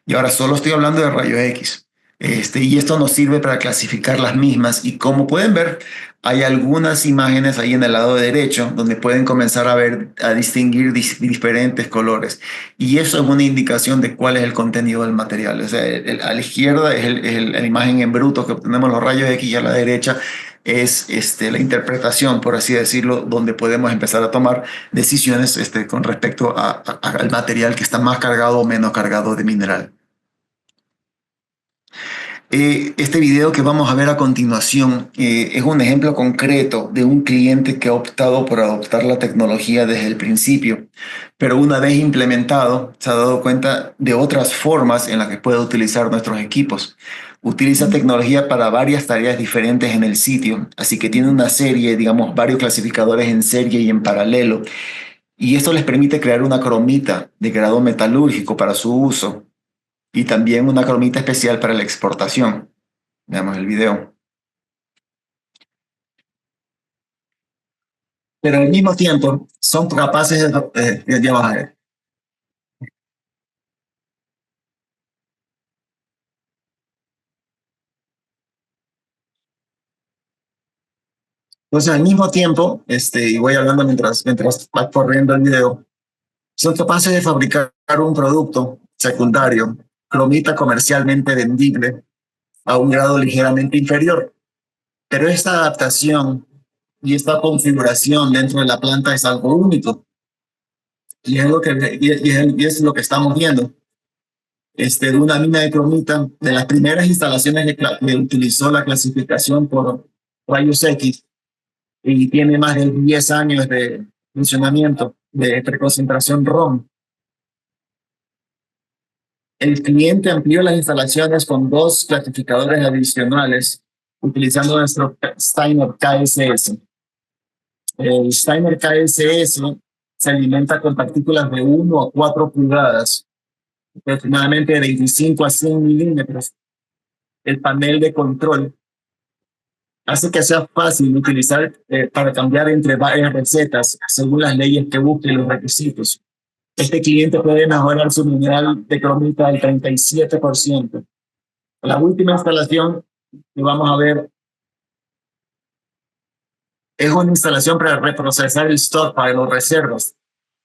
Y ahora solo estoy hablando de rayos X. Y esto nos sirve para clasificar las mismas. Y como pueden ver, hay algunas imágenes ahí en el lado derecho donde pueden comenzar a distinguir diferentes colores. Y eso es una indicación de cuál es el contenido del material. O sea, a la izquierda es la imagen en bruto que obtenemos los rayos X y a la derecha es la interpretación, por así decirlo, donde podemos empezar a tomar decisiones con respecto al material que está más cargado o menos cargado de mineral. Este video que vamos a ver a continuación es un ejemplo concreto de un cliente que ha optado por adoptar la tecnología desde el principio, pero una vez implementado se ha dado cuenta de otras formas en las que puede utilizar nuestros equipos. Utiliza tecnología para varias tareas diferentes en el sitio, así que tiene una serie, digamos, varios clasificadores en serie y en paralelo, y esto les permite crear una cromita de grado metalúrgico para su uso y también una cromita especial para la exportación. Veamos el video. Pero al mismo tiempo son capaces de... ya vas a ver. Entonces, al mismo tiempo, y voy hablando mientras va corriendo el video, son capaces de fabricar un producto secundario, cromita comercialmente vendible, a un grado ligeramente inferior. Pero esta adaptación y esta configuración dentro de la planta es algo único. Y es lo que estamos viendo. De una mina de cromita, de las primeras instalaciones que utilizó la clasificación por rayos X, y tiene más de 10 años de funcionamiento de preconcentración ROM. el cliente amplió las instalaciones con 2 clasificadores adicionales utilizando nuestro Steiner KSS. El Steiner KSS se alimenta con partículas de 1 a 4 pulgadas, aproximadamente de 25 a 100 milímetros. El panel de control hace que sea fácil utilizar para cambiar entre varias recetas según las leyes que busquen los requisitos. Este cliente puede mejorar su mineral de cromita al 37%. La última instalación que vamos a ver es una instalación para reprocesar el stockpile o reservas.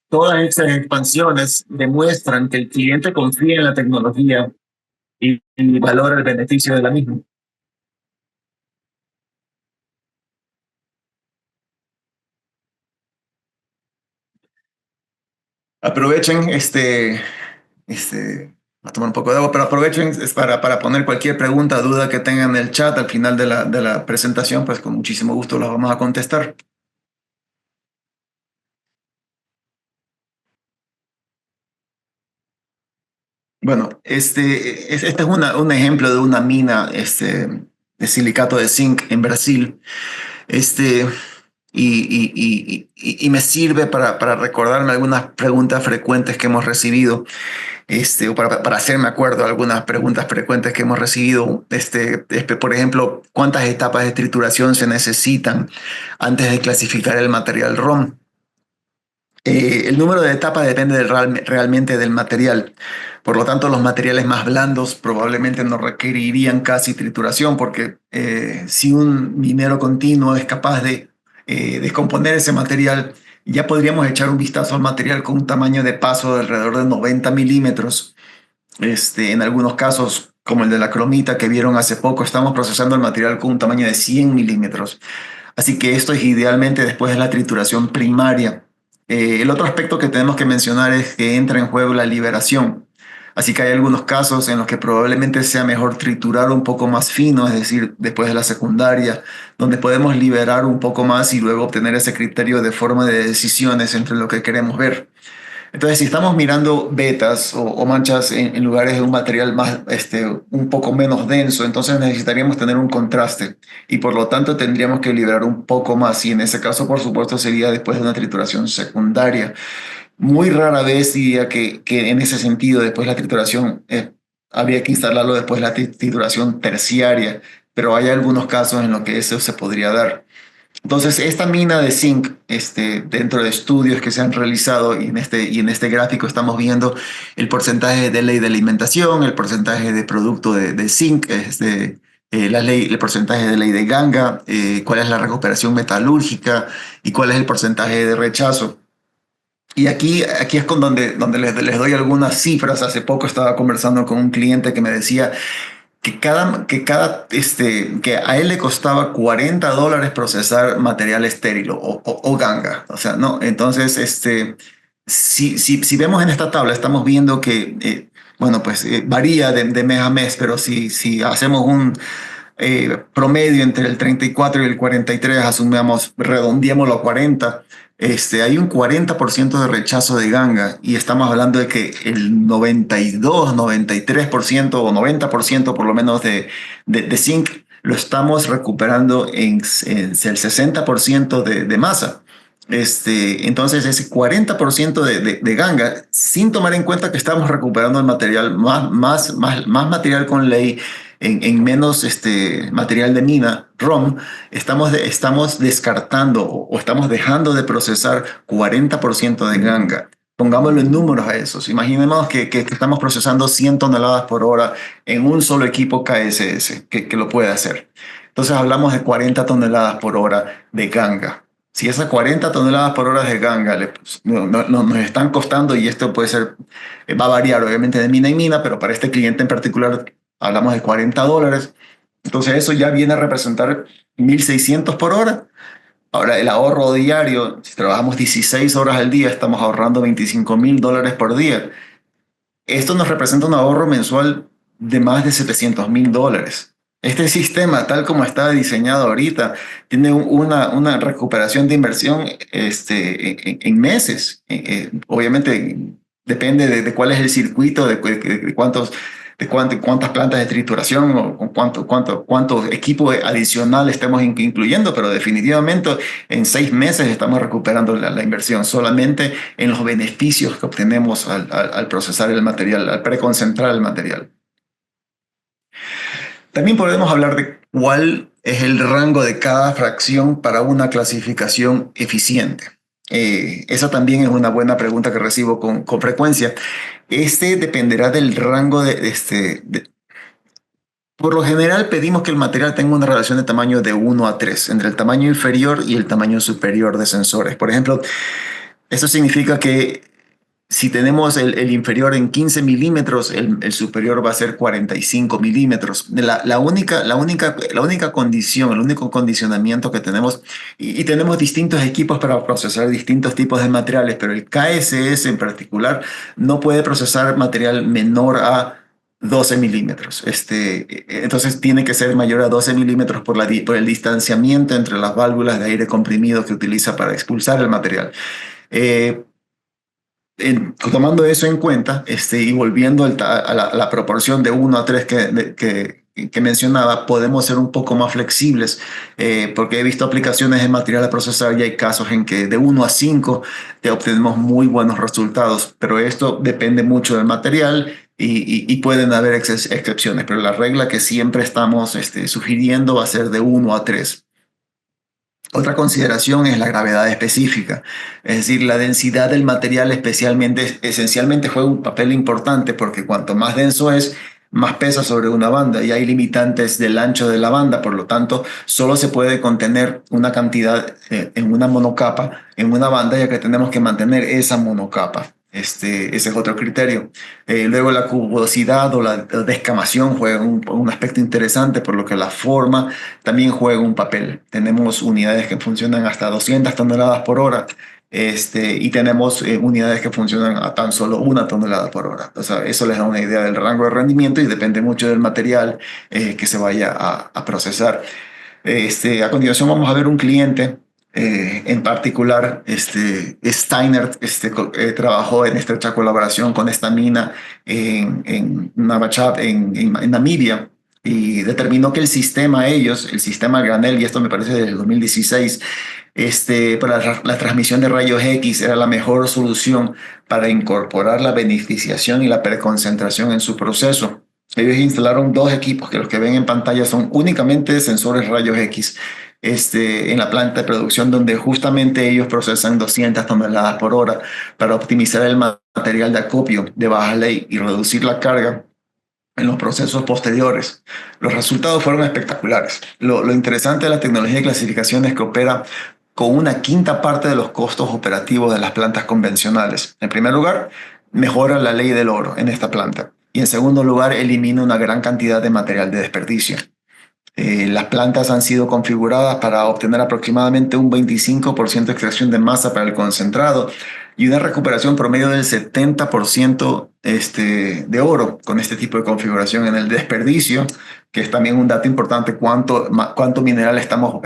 Todas estas expansiones demuestran que el cliente confía en la tecnología y valora el beneficio de la misma. Aprovechen a tomar un poco de agua, pero aprovechen para poner cualquier pregunta, duda que tengan en el chat al final de la presentación, pues con muchísimo gusto las vamos a contestar. Bueno, este es un ejemplo de una mina de silicato de zinc en Brasil. Y me sirve para recordarme algunas preguntas frecuentes que hemos recibido, o para hacerme acuerdo de algunas preguntas frecuentes que hemos recibido. Por ejemplo, ¿cuántas etapas de trituración se necesitan antes de clasificar el material ROM? El número de etapas depende realmente del material. Por lo tanto, los materiales más blandos probablemente no requerirían casi trituración, porque si un minero continuo es capaz de descomponer ese material, ya podríamos echar un vistazo al material con un tamaño de paso de alrededor de 90 milímetros. En algunos casos, como el de la cromita que vieron hace poco, estamos procesando el material con un tamaño de 100 milímetros. Así que esto es idealmente después de la trituración primaria. El otro aspecto que tenemos que mencionar es que entra en juego la liberación. Así que hay algunos casos en los que probablemente sea mejor triturar un poco más fino, es decir, después de la secundaria, donde podemos liberar un poco más y luego obtener ese criterio de forma de decisiones entre lo que queremos ver. Entonces, si estamos mirando vetas o manchas en lugares de un material más, un poco menos denso, entonces necesitaríamos tener un contraste y por lo tanto tendríamos que liberar un poco más, y en ese caso, por supuesto, sería después de una trituración secundaria. Muy rara vez diría que en ese sentido, después de la trituración, habría que instalarlo después de la trituración terciaria, pero hay algunos casos en los que eso se podría dar. Entonces, esta mina de zinc, dentro de estudios que se han realizado, y en este gráfico estamos viendo el porcentaje de ley de alimentación, el porcentaje de producto de zinc, el porcentaje de ley de ganga, cuál es la recuperación metalúrgica y cuál es el porcentaje de rechazo. Y aquí es con donde les doy algunas cifras. Hace poco estaba conversando con un cliente que me decía que a él le costaba $40 procesar material estéril o ganga. O sea, ¿no? Entonces, si vemos en esta tabla, estamos viendo que, bueno, pues varía de mes a mes, pero si hacemos un promedio entre el 34 y el 43, asumamos, redondeémoslo a 40, hay un 40% de rechazo de ganga, y estamos hablando de que el 92, 93% o 90% por lo menos de zinc lo estamos recuperando en el 60% de masa. Entonces ese 40% de ganga, sin tomar en cuenta que estamos recuperando el material, más material con ley en menos material de mina, ROM, estamos descartando o estamos dejando de procesar 40% de ganga. Pongámoslo en números a esos. Imaginemos que estamos procesando 100 toneladas por hora en un solo equipo KSS que lo puede hacer. Entonces hablamos de 40 toneladas por hora de ganga. Si esas 40 toneladas por hora de ganga nos están costando, y esto puede ser, va a variar obviamente de mina en mina, pero para este cliente en particular hablamos de $40. Entonces eso ya viene a representar 1.600 por hora. Ahora, el ahorro diario, si trabajamos 16 horas al día, estamos ahorrando $25.000 por día. Esto nos representa un ahorro mensual de más de $700.000. Este sistema, tal como está diseñado ahorita, tiene una recuperación de inversión en meses. Obviamente, depende de cuál es el circuito, de cuántas plantas de trituración o con cuánto equipo adicional estemos incluyendo, pero definitivamente en 6 meses estamos recuperando la inversión solamente en los beneficios que obtenemos al procesar el material, al preconcentrar el material. También podemos hablar de cuál es el rango de cada fracción para una clasificación eficiente. Esa también es una buena pregunta que recibo con frecuencia. Dependerá del rango por lo general pedimos que el material tenga una relación de tamaño de 1 a 3, entre el tamaño inferior y el tamaño superior de sensores. Por ejemplo, eso significa que si tenemos el inferior en 15 milímetros, el superior va a ser 45 milímetros. La única condición, el único condicionamiento que tenemos, y tenemos distintos equipos para procesar distintos tipos de materiales, pero el KSS en particular no puede procesar material menor a 12 milímetros. Entonces tiene que ser mayor a 12 milímetros por el distanciamiento entre las válvulas de aire comprimido que utiliza para expulsar el material. Tomando eso en cuenta y volviendo a la proporción de 1 a 3 que mencionaba, podemos ser un poco más flexibles porque he visto aplicaciones de material a procesar y hay casos en que de 1 a 5 obtenemos muy buenos resultados, pero esto depende mucho del material y pueden haber excepciones, pero la regla que siempre estamos sugiriendo va a ser de 1 a 3. Otra consideración es la gravedad específica, es decir, la densidad del material esencialmente juega un papel importante porque cuanto más denso es, más pesa sobre una banda y hay limitantes del ancho de la banda, por lo tanto, solo se puede contener una cantidad en una monocapa, en una banda, ya que tenemos que mantener esa monocapa. Ese es otro criterio. Luego la cubosidad o la descamación juega un aspecto interesante, por lo que la forma también juega un papel. Tenemos unidades que funcionan hasta 200 toneladas por hora y tenemos unidades que funcionan a tan solo 1 tonelada por hora. O sea, eso les da una idea del rango de rendimiento y depende mucho del material que se vaya a procesar. A continuación vamos a ver un cliente. En particular, Steiner trabajó en estrecha colaboración con esta mina en Navachab, en Namibia, y determinó que el sistema Granel, y esto me parece desde el 2016, para la transmisión de rayos X era la mejor solución para incorporar la beneficiación y la preconcentración en su proceso. Ellos instalaron 2 equipos que los que ven en pantalla son únicamente sensores rayos X. En la planta de producción donde justamente ellos procesan 200 toneladas por hora para optimizar el material de acopio de baja ley y reducir la carga en los procesos posteriores. Los resultados fueron espectaculares. Lo interesante de la tecnología de clasificación es que opera con 1/5 parte de los costos operativos de las plantas convencionales. En primer lugar, mejora la ley del oro en esta planta. Y en segundo lugar, elimina una gran cantidad de material de desperdicio. Las plantas han sido configuradas para obtener aproximadamente un 25% de extracción de masa para el concentrado y una recuperación promedio del 70% de oro con este tipo de configuración. En el desperdicio, que es también un dato importante, cuánto mineral estamos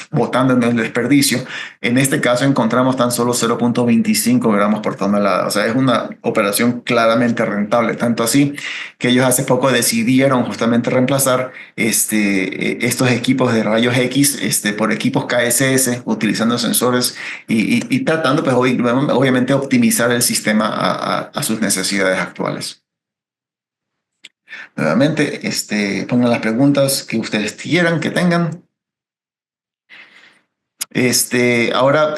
botando en el desperdicio. En este caso encontramos tan solo 0.25 gramos por tonelada. O sea, es una operación claramente rentable, tanto así que ellos hace poco decidieron justamente reemplazar estos equipos de rayos X por equipos KSS, utilizando sensores y tratando, pues, obviamente, optimizar el sistema a sus necesidades actuales. Nuevamente, pongan las preguntas que ustedes quieran, que tengan. Ahora,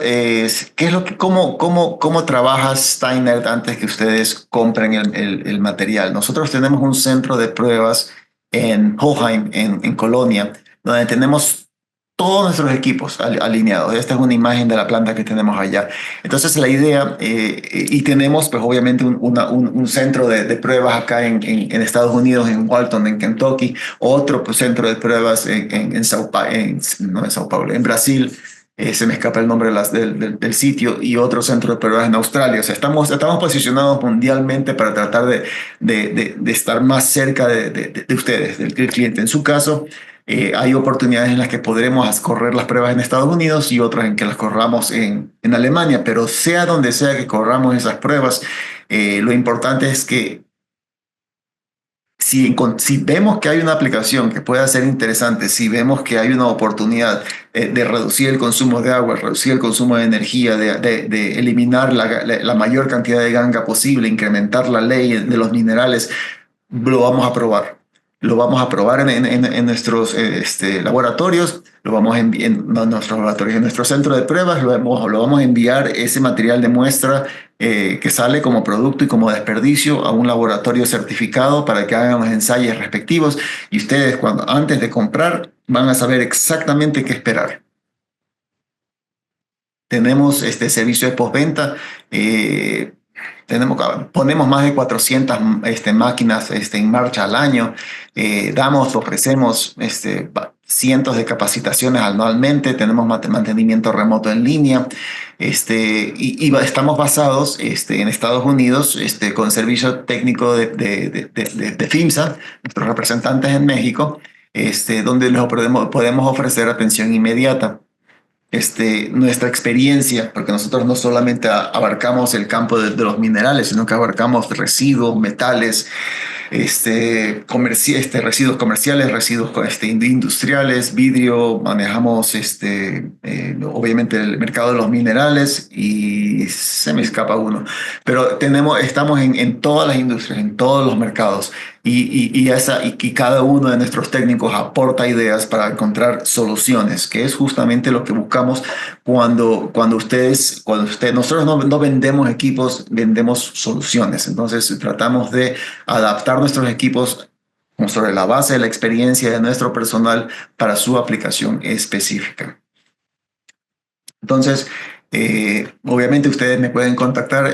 ¿cómo trabaja Steiner antes que ustedes compren el material? Nosotros tenemos un centro de pruebas en Hoheim, en Colonia, donde tenemos todos nuestros equipos alineados. Esta es una imagen de la planta que tenemos allá. Entonces la idea, y tenemos pues obviamente un centro de pruebas acá en Estados Unidos, en Walton, en Kentucky, otro pues, centro de pruebas en Sao Paulo, en Brasil. Se me escapa el nombre del sitio, y otro centro de pruebas en Australia. O sea, estamos posicionados mundialmente para tratar de estar más cerca de ustedes, del cliente. En su caso, Hay oportunidades en las que podremos correr las pruebas en Estados Unidos y otras en que las corramos en Alemania, pero sea donde sea que corramos esas pruebas, lo importante es que si vemos que hay una aplicación que pueda ser interesante, si vemos que hay una oportunidad de reducir el consumo de agua, reducir el consumo de energía, de eliminar la mayor cantidad de ganga posible, incrementar la ley de los minerales, lo vamos a probar. Lo vamos a probar en nuestros laboratorios, lo vamos a enviar no, en nuestros laboratorios, en nuestro centro de pruebas, lo vamos a enviar ese material de muestra que sale como producto y como desperdicio a un laboratorio certificado para que hagan los ensayos respectivos y ustedes antes de comprar van a saber exactamente qué esperar. Tenemos este servicio de postventa. Ponemos más de 400 máquinas en marcha al año. Ofrecemos cientos de capacitaciones anualmente. Tenemos mantenimiento remoto en línea. Estamos basados en Estados Unidos con servicio técnico de FIMSA, nuestros representantes en México, donde podemos ofrecer atención inmediata. Nuestra experiencia, porque nosotros no solamente abarcamos el campo de los minerales, sino que abarcamos residuos, metales, residuos comerciales, residuos industriales, vidrio, manejamos obviamente el mercado de los minerales y se me escapa uno, pero estamos en todas las industrias, en todos los mercados y cada uno de nuestros técnicos aporta ideas para encontrar soluciones, que es justamente lo que buscamos nosotros no vendemos equipos, vendemos soluciones. Entonces tratamos de adaptar nuestros equipos sobre la base de la experiencia de nuestro personal para su aplicación específica. Entonces, obviamente ustedes me pueden contactar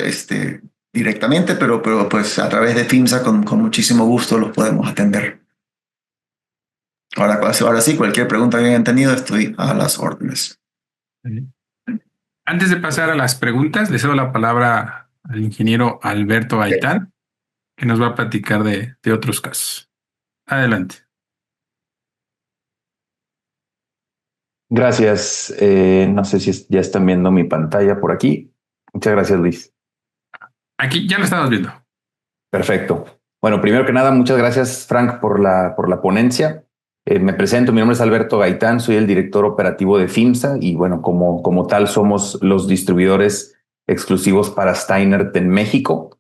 directamente, pero pues a través de FIMSA con muchísimo gusto los podemos atender. Ahora sí, cualquier pregunta que hayan tenido, estoy a las órdenes. Antes de pasar a las preguntas, le cedo la palabra al ingeniero Alberto Gaitán, que nos va a platicar de otros casos. Adelante. Gracias. No sé si ya están viendo mi pantalla por aquí. Muchas gracias, Luis. Aquí ya lo estamos viendo. Perfecto. Bueno, primero que nada, muchas gracias, Frank, por la ponencia. Me presento, mi nombre es Alberto Gaitán, soy el director operativo de FIMSA y bueno, como tal somos los distribuidores exclusivos para Steinert en México.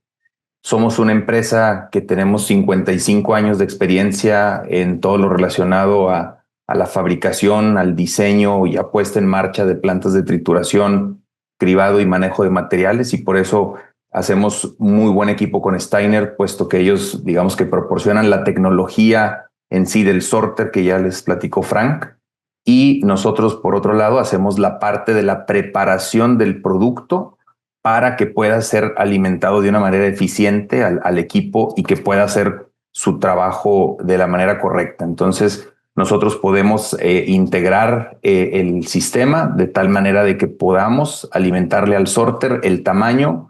Somos una empresa que tenemos 55 años de experiencia en todo lo relacionado a la fabricación, al diseño y a puesta en marcha de plantas de trituración, cribado y manejo de materiales, y por eso hacemos muy buen equipo con Steinert, puesto que ellos, digamos que proporcionan la tecnología en sí del sorter que ya les platicó Frank, y nosotros por otro lado hacemos la parte de la preparación del producto para que pueda ser alimentado de una manera eficiente al equipo y que pueda hacer su trabajo de la manera correcta. Entonces nosotros podemos integrar el sistema de tal manera de que podamos alimentarle al sorter el tamaño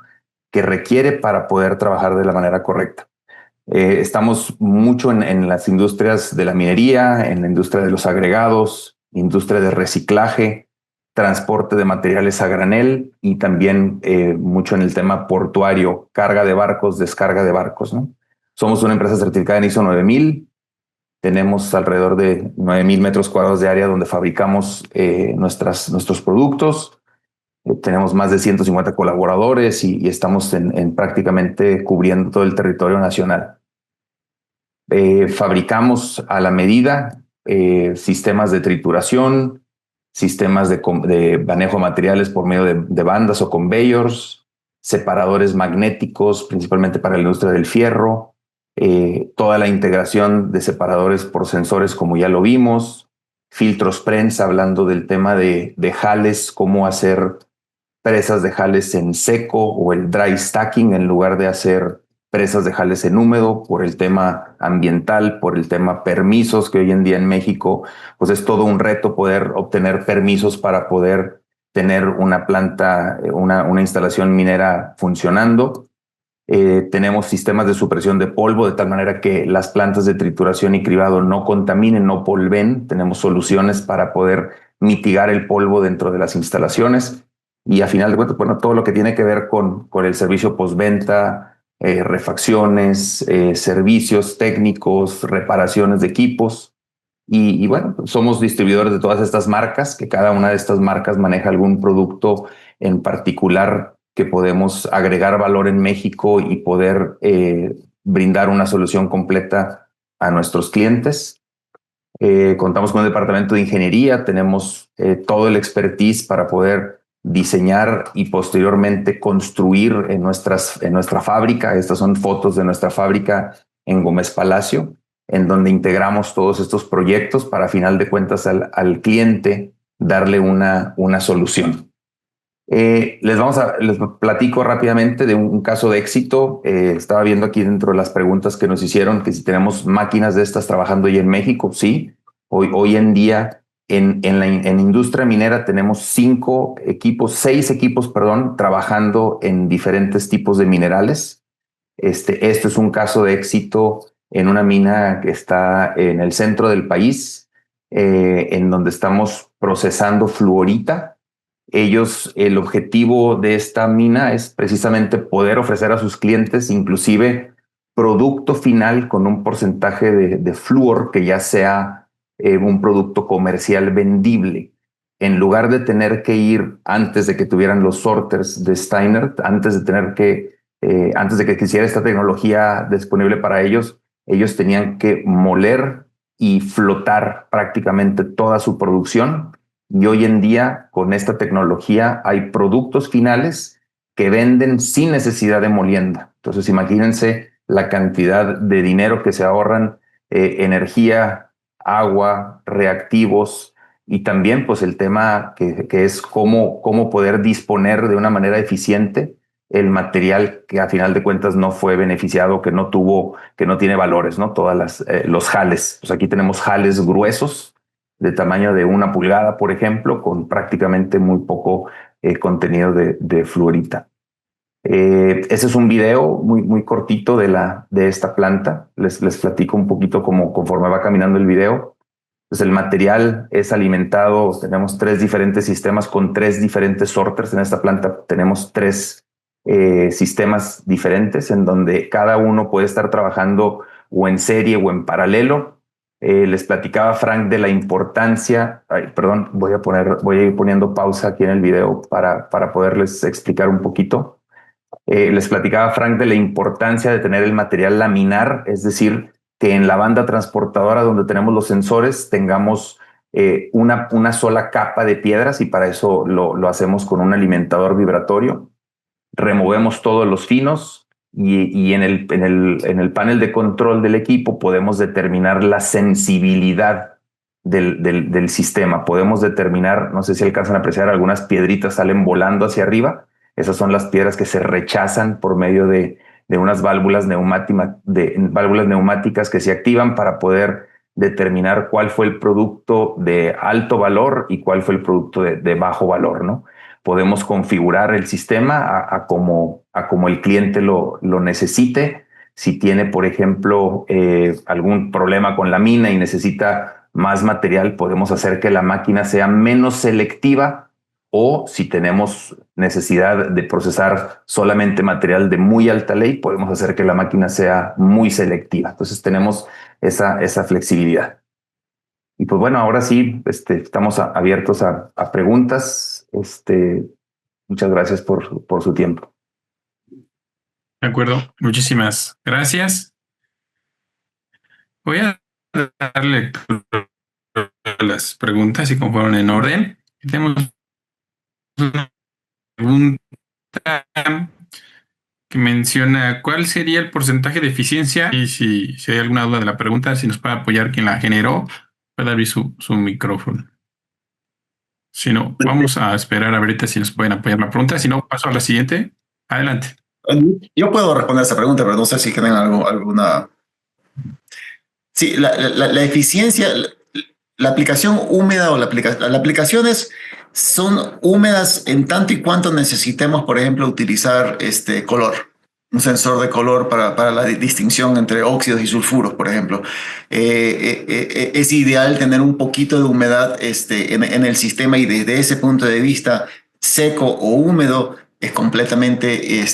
que requiere para poder trabajar de la manera correcta. Estamos mucho en las industrias de la minería, en la industria de los agregados, industria de reciclaje, transporte de materiales a granel y también mucho en el tema portuario, carga de barcos, descarga de barcos, ¿no? Somos una empresa certificada en ISO 9000. Tenemos alrededor de 9,000 metros cuadrados de área donde fabricamos nuestros productos. Tenemos más de 150 colaboradores y estamos en prácticamente cubriendo todo el territorio nacional. Fabricamos a la medida sistemas de trituración, sistemas de manejo de materiales por medio de bandas o conveyors, separadores magnéticos, principalmente para la industria del fierro, toda la integración de separadores por sensores, como ya lo vimos, filtros prensa, hablando del tema de jales, cómo hacer presas de jales en seco o el dry stacking en lugar de hacer presas de jales en húmedo, por el tema ambiental, por el tema permisos, que hoy en día en México pues es todo un reto poder obtener permisos para poder tener una planta, una instalación minera funcionando. Tenemos sistemas de supresión de polvo de tal manera que las plantas de trituración y cribado no contaminen, no polven. Tenemos soluciones para poder mitigar el polvo dentro de las instalaciones. Y a final de cuentas, bueno, todo lo que tiene que ver con el servicio postventa, refacciones, servicios técnicos, reparaciones de equipos. Y bueno, somos distribuidores de todas estas marcas, que cada una de estas marcas maneja algún producto en particular que podemos agregar valor en México y poder brindar una solución completa a nuestros clientes. Contamos con un departamento de ingeniería, tenemos todo el expertise para poder diseñar y posteriormente construir en nuestra fábrica. Estas son fotos de nuestra fábrica en Gómez Palacio, en donde integramos todos estos proyectos para, a final de cuentas, al cliente darle una solución. Les platico rápidamente de un caso de éxito. Estaba viendo aquí dentro de las preguntas que nos hicieron que si tenemos máquinas de estas trabajando ya en México. Sí, hoy en día en industria minera tenemos 6 equipos, trabajando en diferentes tipos de minerales. Esto es un caso de éxito en una mina que está en el centro del país, en donde estamos procesando fluorita. El objetivo de esta mina es precisamente poder ofrecer a sus clientes inclusive producto final con un porcentaje de flúor que ya sea un producto comercial vendible. En lugar de tener que ir antes de que tuvieran los sorters de Steiner, antes de que quisiera esta tecnología disponible para ellos tenían que moler y flotar prácticamente toda su producción. Y hoy en día, con esta tecnología, hay productos finales que venden sin necesidad de molienda. Entonces, imagínense la cantidad de dinero que se ahorran, energía, agua, reactivos, y también pues el tema que es cómo poder disponer de una manera eficiente el material que a final de cuentas no fue beneficiado, que no tiene valores, ¿no? Los jales. Pues aquí tenemos jales gruesos de tamaño de 1 pulgada, por ejemplo, con prácticamente muy poco contenido de fluorita. Ese es un video muy cortito de esta planta. Les platico un poquito conforme va caminando el video. Pues el material es alimentado, tenemos 3 diferentes sistemas con 3 diferentes sorters. En esta planta tenemos 3 sistemas diferentes en donde cada uno puede estar trabajando o en serie o en paralelo. Les platicaba Frank de la importancia, voy a ir poniendo pausa aquí en el video para poderles explicar un poquito. Les platicaba Frank de la importancia de tener el material laminar, es decir, que en la banda transportadora donde tenemos los sensores tengamos una sola capa de piedras, y para eso lo hacemos con un alimentador vibratorio. Removemos todos los finos y en el panel de control del equipo podemos determinar la sensibilidad del sistema. Podemos determinar, no sé si alcanzan a apreciar, algunas piedritas salen volando hacia arriba. Esas son las piedras que se rechazan por medio de unas válvulas neumáticas que se activan para poder determinar cuál fue el producto de alto valor y cuál fue el producto de bajo valor, ¿no? Podemos configurar el sistema a como el cliente lo necesite. Si tiene, por ejemplo, algún problema con la mina y necesita más material, podemos hacer que la máquina sea menos selectiva, o si tenemos necesidad de procesar solamente material de muy alta ley, podemos hacer que la máquina sea muy selectiva. Entonces tenemos esa flexibilidad. Y pues bueno, ahora sí, estamos abiertos a preguntas. Muchas gracias por su tiempo. De acuerdo, muchísimas gracias. Voy a darle lectura a las preguntas y como fueron en orden. Tenemos una pregunta que menciona cuál sería el porcentaje de eficiencia, y si hay alguna duda de la pregunta, si nos puede apoyar quien la generó, puede abrir su micrófono. Si no, vamos a esperar ahorita si nos pueden apoyar la pregunta. Si no, paso a la siguiente. Adelante. Yo puedo responder a esta pregunta, pero no sé si tienen alguna... Sí, la eficiencia, la aplicación húmeda o las aplicaciones son húmedas en tanto y cuanto necesitemos, por ejemplo, utilizar color. un sensor de color para la distinción entre óxidos y sulfuros, por ejemplo. Es ideal tener un poquito de humedad en el sistema, y desde ese punto de vista, seco o húmedo es completamente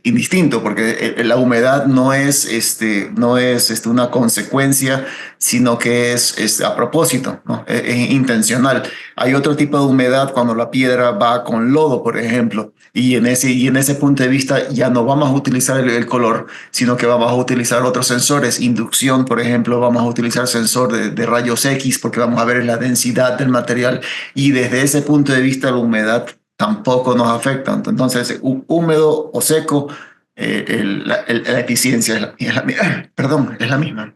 indistinto, porque la humedad no es una consecuencia, sino que es a propósito, ¿no? Es intencional. Hay otro tipo de humedad cuando la piedra va con lodo, por ejemplo, y en ese punto de vista ya no vamos a utilizar el color, sino que vamos a utilizar otros sensores. Inducción, por ejemplo, vamos a utilizar sensor de rayos X, porque vamos a ver la densidad del material, y desde ese punto de vista la humedad tampoco nos afecta. Entonces, húmedo o seco, la eficiencia perdón, es la misma.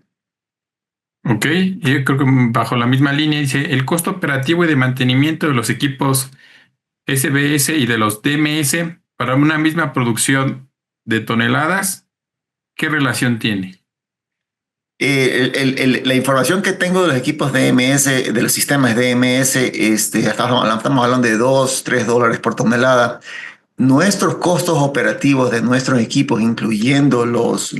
Ok, yo creo que bajo la misma línea dice, el costo operativo y de mantenimiento de los equipos SBS y de los DMS para una misma producción de toneladas, ¿qué relación tiene? La información que tengo de los equipos DMS, de los sistemas DMS, estamos hablando de $2-3 por tonelada. Nuestros costos operativos de nuestros equipos, incluyendo los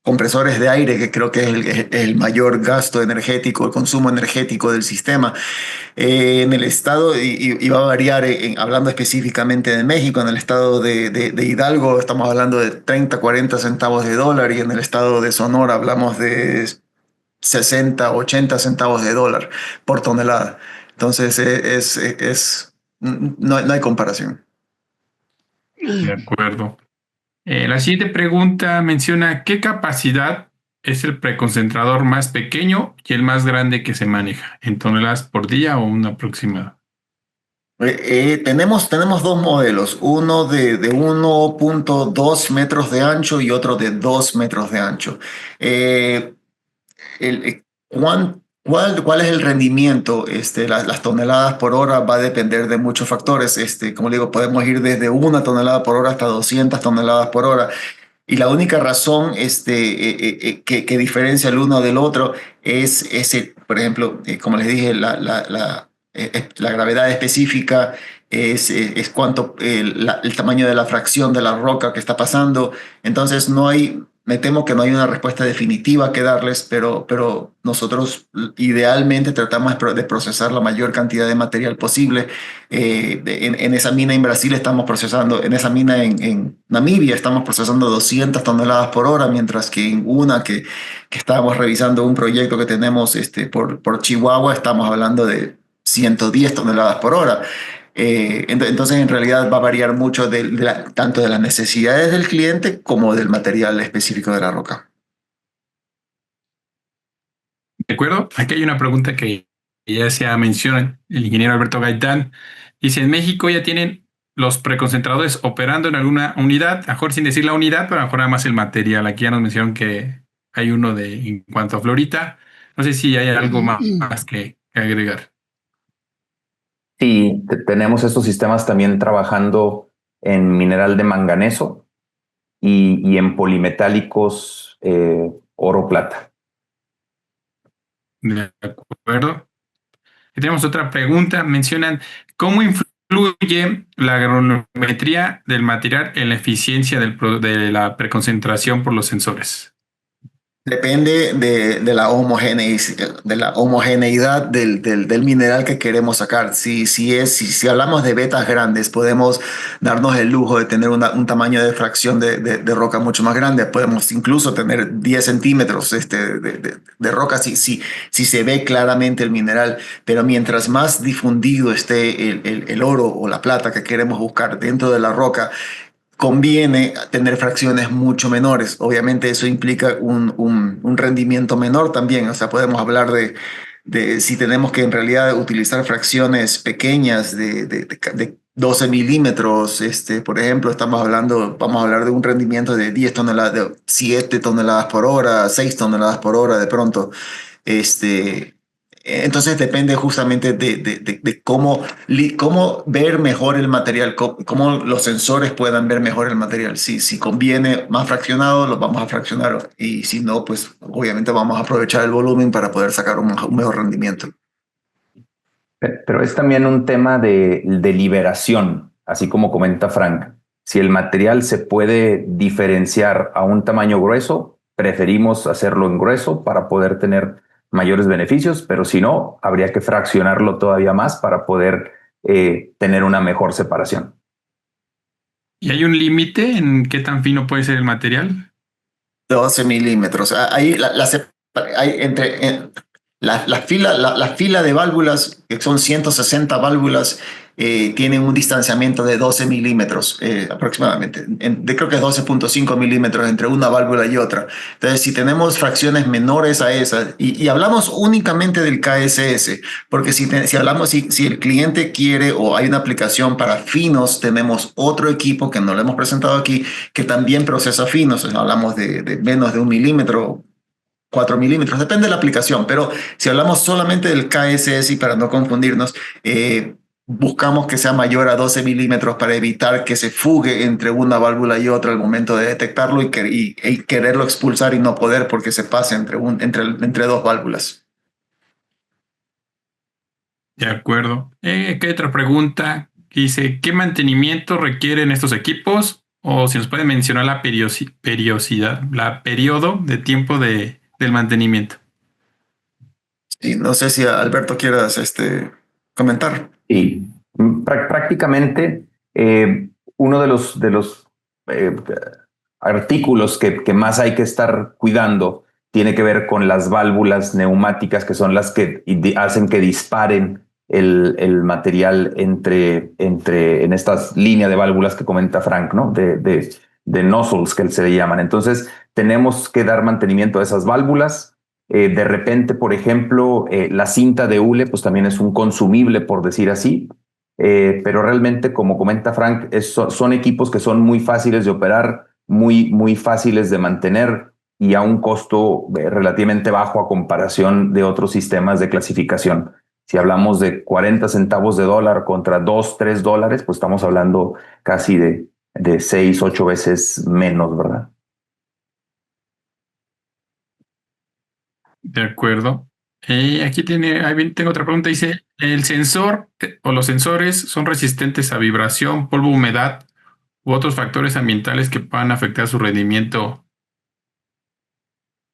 compresores de aire, que creo que es el mayor gasto energético, el consumo energético del sistema, en el estado, y va a variar, hablando específicamente de México, en el estado de Hidalgo estamos hablando de 30-40 centavos de dólar, y en el estado de Sonora hablamos de 60-80 centavos de dólar por tonelada. Entonces, no hay comparación. De acuerdo. La siguiente pregunta menciona, ¿qué capacidad es el preconcentrador más pequeño y el más grande que se maneja? ¿En toneladas por día o un aproximado? Tenemos dos modelos, uno de 1.2 metros de ancho y otro de 2 metros de ancho. ¿Cuál es el rendimiento? Las toneladas por hora va a depender de muchos factores. Como le digo, podemos ir desde 1 tonelada por hora hasta 200 toneladas por hora. Y la única razón que diferencia el uno del otro es por ejemplo, como les dije, la gravedad específica es cuánto el tamaño de la fracción de la roca que está pasando. Entonces me temo que no hay una respuesta definitiva que darles, pero nosotros idealmente tratamos de procesar la mayor cantidad de material posible. En esa mina en Brasil estamos procesando, en esa mina en Namibia estamos procesando 200 toneladas por hora, mientras que en una que estábamos revisando un proyecto que tenemos por Chihuahua, estamos hablando de 110 toneladas por hora. Entonces, en realidad va a variar mucho tanto de las necesidades del cliente como del material específico de la roca. De acuerdo, aquí hay una pregunta que ya se ha mencionado el ingeniero Alberto Gaitán. Dice, en México ya tienen los preconcentradores operando en alguna unidad, a lo mejor sin decir la unidad, pero a lo mejor nada más el material. Aquí ya nos mencionaron que hay uno en cuanto a Florita. No sé si hay algo más que agregar. Sí, tenemos estos sistemas también trabajando en mineral de manganeso y en polimetálicos oro-plata. De acuerdo. Y tenemos otra pregunta. Mencionan, ¿cómo influye la granulometría del material en la eficiencia de la preconcentración por los sensores? Depende de la homogeneidad del mineral que queremos sacar. Si hablamos de vetas grandes, podemos darnos el lujo de tener un tamaño de fracción de roca mucho más grande. Podemos incluso tener 10 centímetros de roca si se ve claramente el mineral. Pero mientras más difundido esté el oro o la plata que queremos buscar dentro de la roca, conviene tener fracciones mucho menores. Obviamente eso implica un rendimiento menor también. O sea, podemos hablar de si tenemos que en realidad utilizar fracciones pequeñas de 12 milímetros, por ejemplo, vamos a hablar de un rendimiento de 10 toneladas, de 7 toneladas por hora, 6 toneladas por hora de pronto. Entonces depende justamente de cómo ver mejor el material, cómo los sensores puedan ver mejor el material. Si conviene más fraccionado, lo vamos a fraccionar, y si no, pues obviamente vamos a aprovechar el volumen para poder sacar un mejor rendimiento. Pero es también un tema de liberación, así como comenta Frank. Si el material se puede diferenciar a un tamaño grueso, preferimos hacerlo en grueso para poder tener mayores beneficios, pero si no, habría que fraccionarlo todavía más para poder tener una mejor separación. ¿Y hay un límite en qué tan fino puede ser el material? 12 milímetros. Ahí hay la fila de válvulas, que son 160 válvulas, tienen un distanciamiento de 12 milímetros aproximadamente. Creo que es 12.5 milímetros entre una válvula y otra. Entonces, si tenemos fracciones menores a esas, y hablamos únicamente del KSS, porque si hablamos, si el cliente quiere o hay una aplicación para finos, tenemos otro equipo que no lo hemos presentado aquí, que también procesa finos. Hablamos de menos de 1 milímetro, 4 milímetros, depende de la aplicación, pero si hablamos solamente del KSS y para no confundirnos, buscamos que sea mayor a 12 milímetros para evitar que se fugue entre una válvula y otra al momento de detectarlo y quererlo expulsar y no poder porque se pase entre dos válvulas. De acuerdo. Aquí hay otra pregunta que dice, ¿qué mantenimiento requieren estos equipos? O si nos puede mencionar la periodicidad, la periodo de tiempo del mantenimiento. Sí, no sé si Alberto quieras comentar. Sí, prácticamente uno de los artículos que más hay que estar cuidando tiene que ver con las válvulas neumáticas, que son las que hacen que disparen el material en estas líneas de válvulas que comenta Frank, ¿no? De nozzles que se le llaman. Entonces, tenemos que dar mantenimiento a esas válvulas. De repente, por ejemplo, la cinta de hule, pues también es un consumible, por decir así. Pero realmente, como comenta Frank, son equipos que son muy fáciles de operar, muy fáciles de mantener y a un costo relativamente bajo a comparación de otros sistemas de clasificación. Si hablamos de 40 centavos de dólar contra 2, 3 dólares, pues estamos hablando casi de 6, 8 veces menos, ¿verdad? De acuerdo. Aquí tengo otra pregunta. Dice, ¿el sensor o los sensores son resistentes a vibración, polvo, humedad u otros factores ambientales que puedan afectar su rendimiento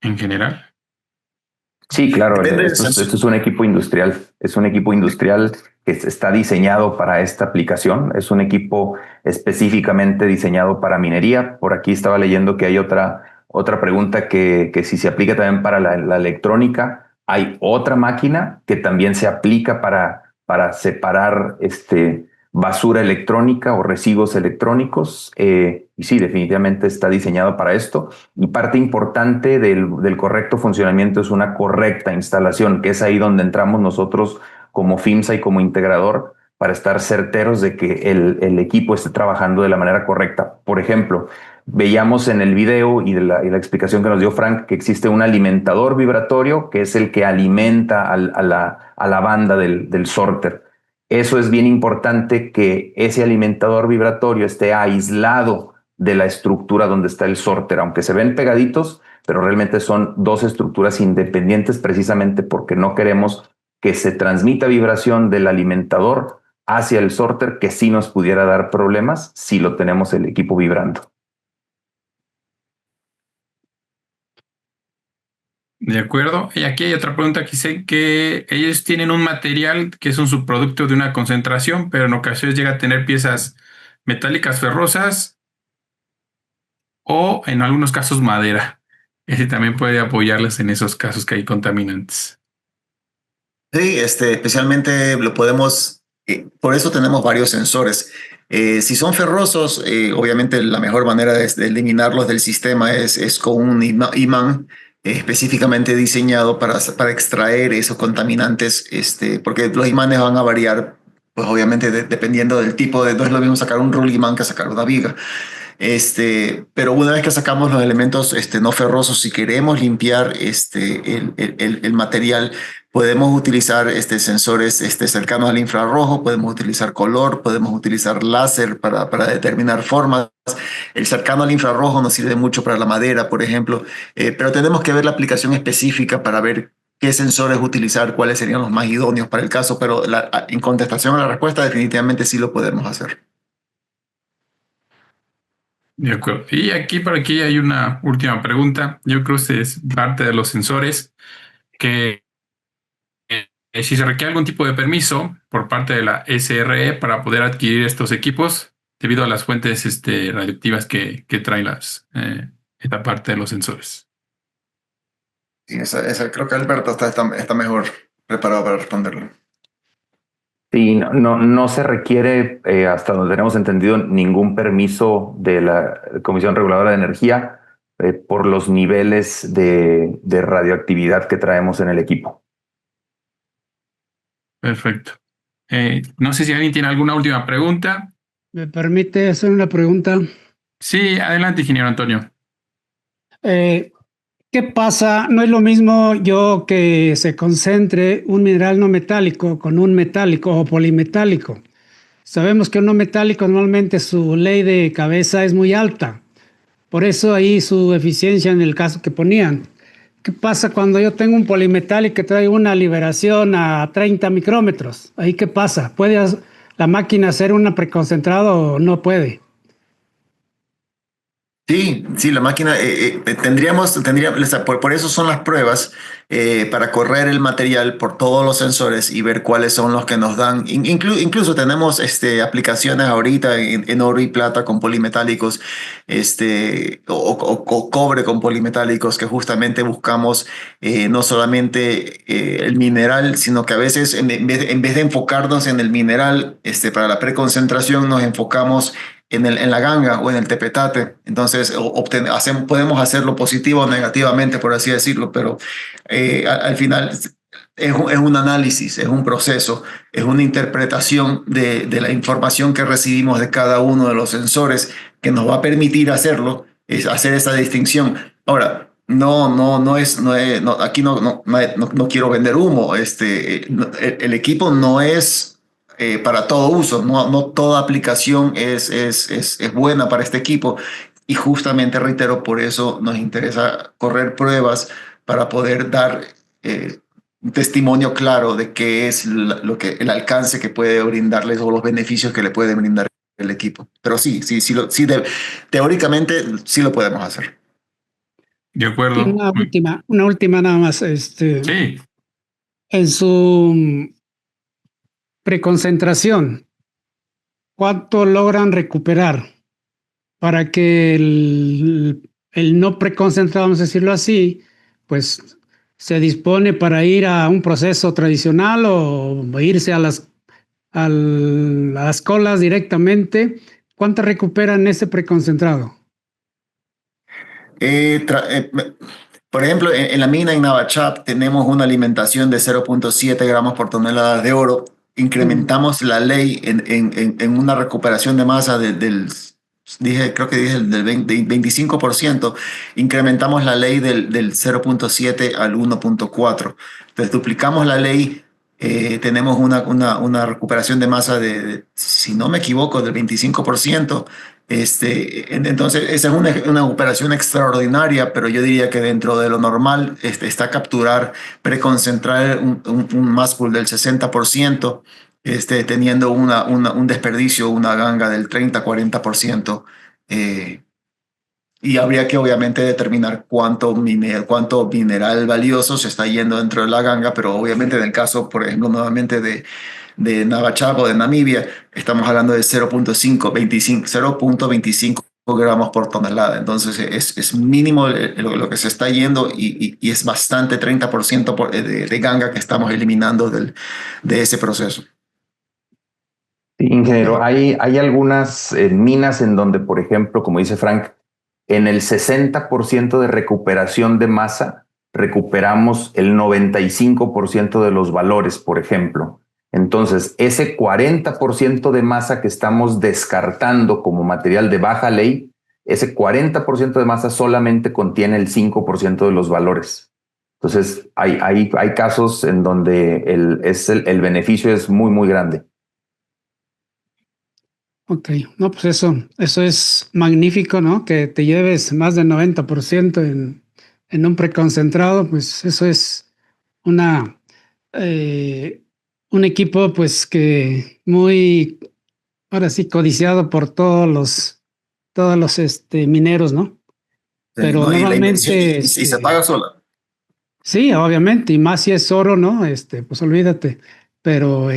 en general? Sí, claro. Depende del Esto sensor. es un equipo industrial. Es un equipo industrial que está diseñado para esta aplicación. Es un equipo específicamente diseñado para minería. Por aquí estaba leyendo que hay otra pregunta que si se aplica también para la electrónica. Hay otra máquina que también se aplica para separar basura electrónica o residuos electrónicos. Y sí, definitivamente está diseñado para esto. Y parte importante del correcto funcionamiento es una correcta instalación, que es ahí donde entramos nosotros como FIMSA y como integrador para estar certeros de que el equipo esté trabajando de la manera correcta. Por ejemplo, veíamos en el video y la explicación que nos dio Frank que existe un alimentador vibratorio que es el que alimenta a la banda del sorter. Eso es bien importante, que ese alimentador vibratorio esté aislado de la estructura donde está el sorter, aunque se ven pegaditos, pero realmente son dos estructuras independientes precisamente porque no queremos que se transmita vibración del alimentador hacia el sorter, que sí nos pudiera dar problemas si lo tenemos el equipo vibrando. De acuerdo. Y aquí hay otra pregunta que dice que ellos tienen un material que es un subproducto de una concentración, pero en ocasiones llega a tener piezas metálicas ferrosas o en algunos casos madera. Ese también puede apoyarles en esos casos que hay contaminantes. Sí, especialmente lo podemos, por eso tenemos varios sensores. Si son ferrosos, obviamente la mejor manera de eliminarlos del sistema es con un imán específicamente diseñado para extraer esos contaminantes, porque los imanes van a variar, pues obviamente dependiendo del tipo no es lo mismo sacar un roll imán que sacar una viga. Pero una vez que sacamos los elementos no ferrosos, si queremos limpiar el material, podemos utilizar sensores cercanos al infrarrojo, podemos utilizar color, podemos utilizar láser para determinar formas. El cercano al infrarrojo nos sirve mucho para la madera, por ejemplo, pero tenemos que ver la aplicación específica para ver qué sensores utilizar, cuáles serían los más idóneos para el caso, pero en contestación a la respuesta, definitivamente sí lo podemos hacer. De acuerdo. Y aquí por aquí hay una última pregunta. Yo creo que es parte de los sensores que si se requiere algún tipo de permiso por parte de la SRE para poder adquirir estos equipos debido a las fuentes radioactivas que traen esta parte de los sensores. Sí, creo que Alberto está mejor preparado para responderlo. Sí, no se requiere, hasta donde tenemos entendido, ningún permiso de la Comisión Reguladora de Energía por los niveles de radioactividad que traemos en el equipo. Perfecto. No sé si alguien tiene alguna última pregunta. ¿Me permite hacer una pregunta? Sí, adelante, ingeniero Antonio. ¿Qué pasa? No es lo mismo yo que se concentre un mineral no metálico con un metálico o polimetálico. Sabemos que un no metálico normalmente su ley de cabeza es muy alta. Por eso ahí su eficiencia en el caso que ponían. ¿Qué pasa cuando yo tengo un polimetálico que trae una liberación a 30 micrómetros? ¿Ahí qué pasa? ¿Puede la máquina hacer una preconcentrado o no puede? Sí, la máquina, tendríamos, por eso son las pruebas, para correr el material por todos los sensores y ver cuáles son los que nos dan. Incluso tenemos aplicaciones ahorita en oro y plata con polimetálicos, o cobre con polimetálicos, que justamente buscamos no solamente el mineral, sino que a veces en vez de enfocarnos en el mineral, para la preconcentración nos enfocamos en la ganga o en el tepetate. Entonces podemos hacerlo positivo o negativamente, por así decirlo, pero al final es un análisis, es un proceso, es una interpretación de la información que recibimos de cada uno de los sensores que nos va a permitir hacerlo, es hacer esa distinción. Ahora, aquí no quiero vender humo. El equipo no es para todo uso. No toda aplicación es buena para este equipo. Y justamente, reitero, por eso nos interesa correr pruebas para poder dar un testimonio claro de qué es el alcance que puede brindarles o los beneficios que le puede brindar el equipo. Pero teóricamente sí lo podemos hacer. De acuerdo. Y una última nada más. Sí. En su preconcentración, ¿cuánto logran recuperar para que el no preconcentrado, vamos a decirlo así, pues se dispone para ir a un proceso tradicional o irse a las colas directamente? ¿Cuánto recuperan ese preconcentrado? Por ejemplo, en la mina en Navachap tenemos una alimentación de 0.7 gramos por tonelada de oro. Incrementamos la ley en una recuperación de masa creo que dije del 25%. Incrementamos la ley del 0.7 al 1.4. Entonces duplicamos la ley. Tenemos una recuperación de masa si no me equivoco, del 25%. Entonces, esa es una operación extraordinaria, pero yo diría que dentro de lo normal está capturar, preconcentrar un mass pull del 60%, teniendo un desperdicio, una ganga del 30-40%. Y habría que obviamente determinar cuánto mineral valioso se está yendo dentro de la ganga, pero obviamente en el caso, por ejemplo, nuevamente de Navachap o de Namibia, estamos hablando de 0.25 gramos por tonelada. Entonces es mínimo lo que se está yendo y es bastante 30% de ganga que estamos eliminando de ese proceso. Sí, ingeniero, hay algunas minas en donde, por ejemplo, como dice Frank, en el 60% de recuperación de masa, recuperamos el 95% de los valores, por ejemplo. Entonces, ese 40% de masa que estamos descartando como material de baja ley, ese 40% de masa solamente contiene el 5% de los valores. Entonces, hay casos en donde el beneficio es muy, muy grande. Ok, no, pues eso es magnífico, ¿no? Que te lleves más del 90% en un preconcentrado, pues eso es un equipo pues que muy, ahora sí, codiciado por todos todos los mineros, ¿no? Pero ¿no? normalmente... Y se paga sola. Sí, obviamente, y más si es oro, ¿no? Pues olvídate. Pero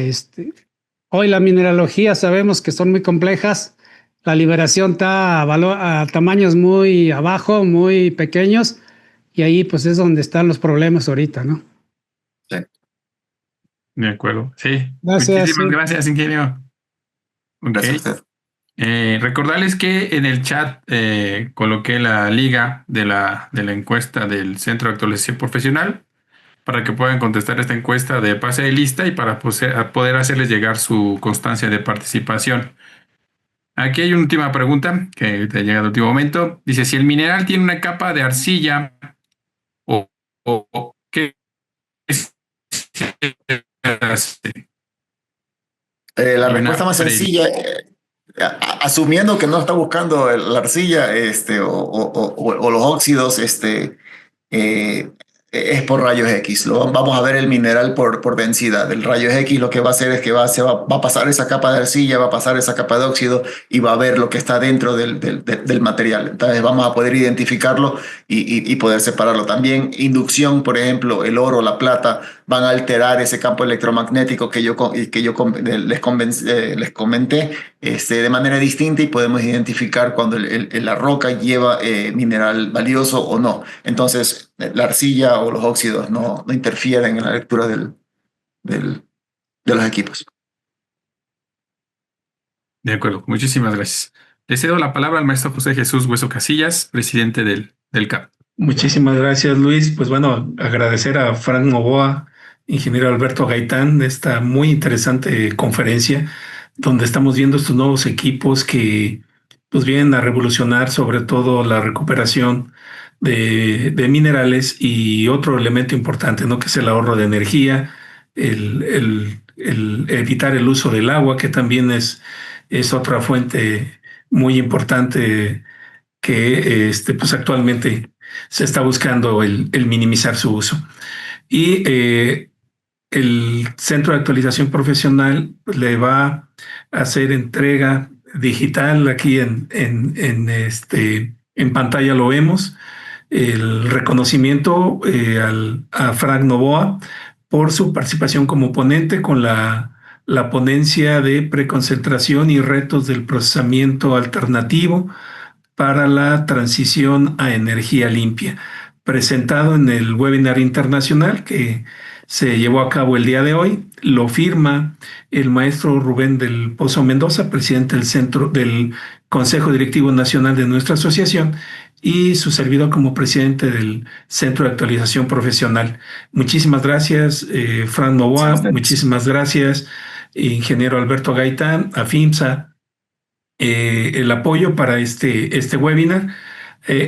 hoy la mineralogía sabemos que son muy complejas. La liberación está a tamaños muy abajo, muy pequeños, y ahí pues es donde están los problemas ahorita, ¿no? Sí. De acuerdo. Sí. Gracias, Muchísimas sí. gracias, ingeniero. Ok. Gracias a usted. Recordarles que en el chat coloqué la liga de la encuesta del Centro de Actualización Profesional para que puedan contestar esta encuesta de pase de lista y para poder hacerles llegar su constancia de participación. Aquí hay una última pregunta que te llega de último momento. Dice, si el mineral tiene una capa de arcilla o ¿qué es? La respuesta más sencilla, asumiendo que no está buscando la arcilla o los óxidos, es por rayos X. Vamos a ver el mineral por densidad. El rayos X lo que va a hacer es que va a pasar esa capa de arcilla, va a pasar esa capa de óxido y va a ver lo que está dentro del material. Entonces vamos a poder identificarlo y poder separarlo. También inducción, por ejemplo, el oro, la plata, van a alterar ese campo electromagnético que yo les comenté de manera distinta y podemos identificar cuando la roca lleva mineral valioso o no. Entonces, la arcilla o los óxidos no interfieren en la lectura de los equipos. De acuerdo, muchísimas gracias. Le cedo la palabra al maestro José Jesús Hueso Casillas, presidente del CAP. Muchísimas gracias, Luis. Pues bueno, agradecer a Frank Novoa, ingeniero Alberto Gaitán, de esta muy interesante conferencia, donde estamos viendo estos nuevos equipos que pues vienen a revolucionar sobre todo la recuperación de minerales y otro elemento importante, ¿no? Que es el ahorro de energía, el evitar el uso del agua, que también es otra fuente muy importante que pues actualmente se está buscando el minimizar su uso. Y el Centro de Actualización Profesional le va a hacer entrega digital. Aquí en pantalla lo vemos, el reconocimiento a Frank Novoa por su participación como ponente con la ponencia de preconcentración y retos del procesamiento alternativo para la transición a energía limpia, presentado en el webinar internacional que se llevó a cabo el día de hoy. Lo firma el maestro Rubén del Pozo Mendoza, presidente del Consejo Directivo Nacional de nuestra asociación, y su servidor como presidente del Centro de Actualización Profesional. Muchísimas gracias, Frank Novoa. Muchísimas gracias, ingeniero Alberto Gaitán, a FIMSA, el apoyo para este webinar.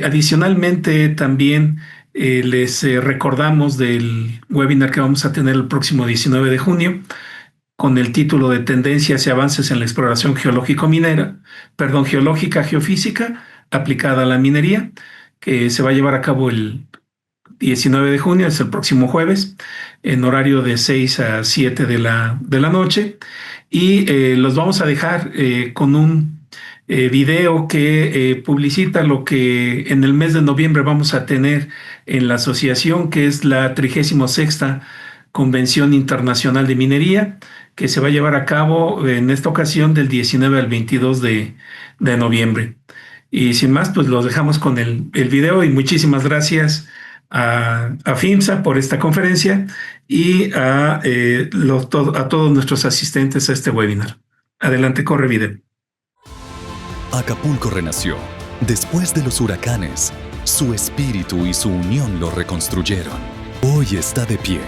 Adicionalmente, también les recordamos del webinar que vamos a tener el próximo 19 de junio con el título de Tendencias y avances en la exploración geológica geofísica aplicada a la minería, que se va a llevar a cabo el 19 de junio, es el próximo jueves, en horario de 6 a 7 de la noche. Y los vamos a dejar con un video que publicita lo que en el mes de noviembre vamos a tener en la asociación, que es la 36ª Convención Internacional de Minería, que se va a llevar a cabo en esta ocasión del 19 al 22 de noviembre. Y sin más, pues los dejamos con el video, y muchísimas gracias a FIMSA por esta conferencia y a todos nuestros asistentes a este webinar. Adelante, corre video. Acapulco renació. Después de los huracanes, su espíritu y su unión lo reconstruyeron. Hoy está de pie,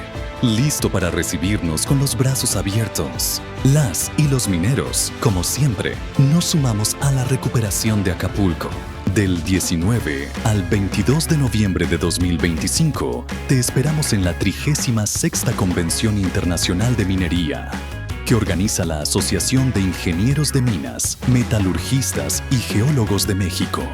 listo para recibirnos con los brazos abiertos. Las y los mineros, como siempre, nos sumamos a la recuperación de Acapulco. Del 19 al 22 de noviembre de 2025, te esperamos en la 36ª Convención Internacional de Minería, que organiza la Asociación de Ingenieros de Minas, Metalurgistas y Geólogos de México.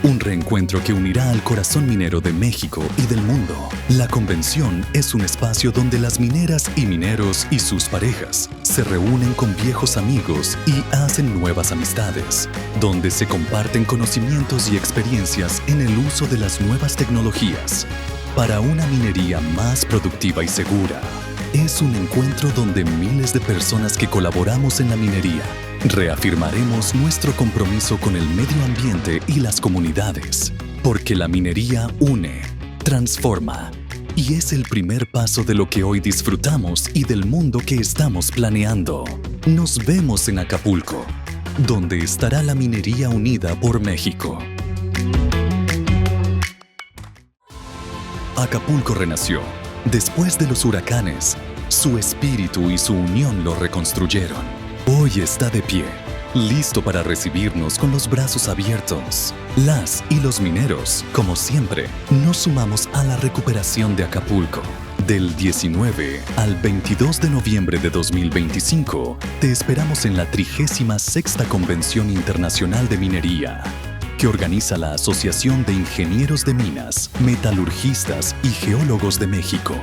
Un reencuentro que unirá al corazón minero de México y del mundo. La convención es un espacio donde las mineras y mineros y sus parejas se reúnen con viejos amigos y hacen nuevas amistades, donde se comparten conocimientos y experiencias en el uso de las nuevas tecnologías para una minería más productiva y segura. Es un encuentro donde miles de personas que colaboramos en la minería reafirmaremos nuestro compromiso con el medio ambiente y las comunidades, porque la minería une, transforma y es el primer paso de lo que hoy disfrutamos y del mundo que estamos planeando. Nos vemos en Acapulco, donde estará la minería unida por México. Acapulco renació. Después de los huracanes, su espíritu y su unión lo reconstruyeron. Hoy está de pie, listo para recibirnos con los brazos abiertos. Las y los mineros, como siempre, nos sumamos a la recuperación de Acapulco. Del 19 al 22 de noviembre de 2025, te esperamos en la 36ª Convención Internacional de Minería, que organiza la Asociación de Ingenieros de Minas, Metalurgistas y Geólogos de México.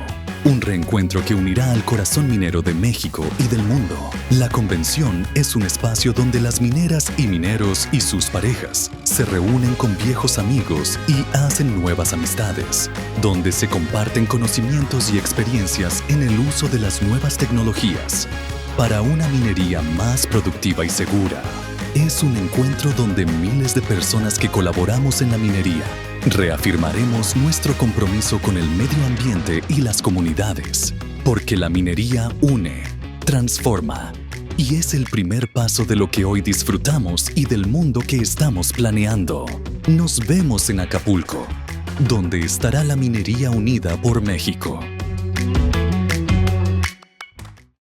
Un reencuentro que unirá al corazón minero de México y del mundo. La convención es un espacio donde las mineras y mineros y sus parejas se reúnen con viejos amigos y hacen nuevas amistades, donde se comparten conocimientos y experiencias en el uso de las nuevas tecnologías para una minería más productiva y segura. Es un encuentro donde miles de personas que colaboramos en la minería reafirmaremos nuestro compromiso con el medio ambiente y las comunidades, porque la minería une, transforma y es el primer paso de lo que hoy disfrutamos y del mundo que estamos planeando. Nos vemos en Acapulco, donde estará la minería unida por México.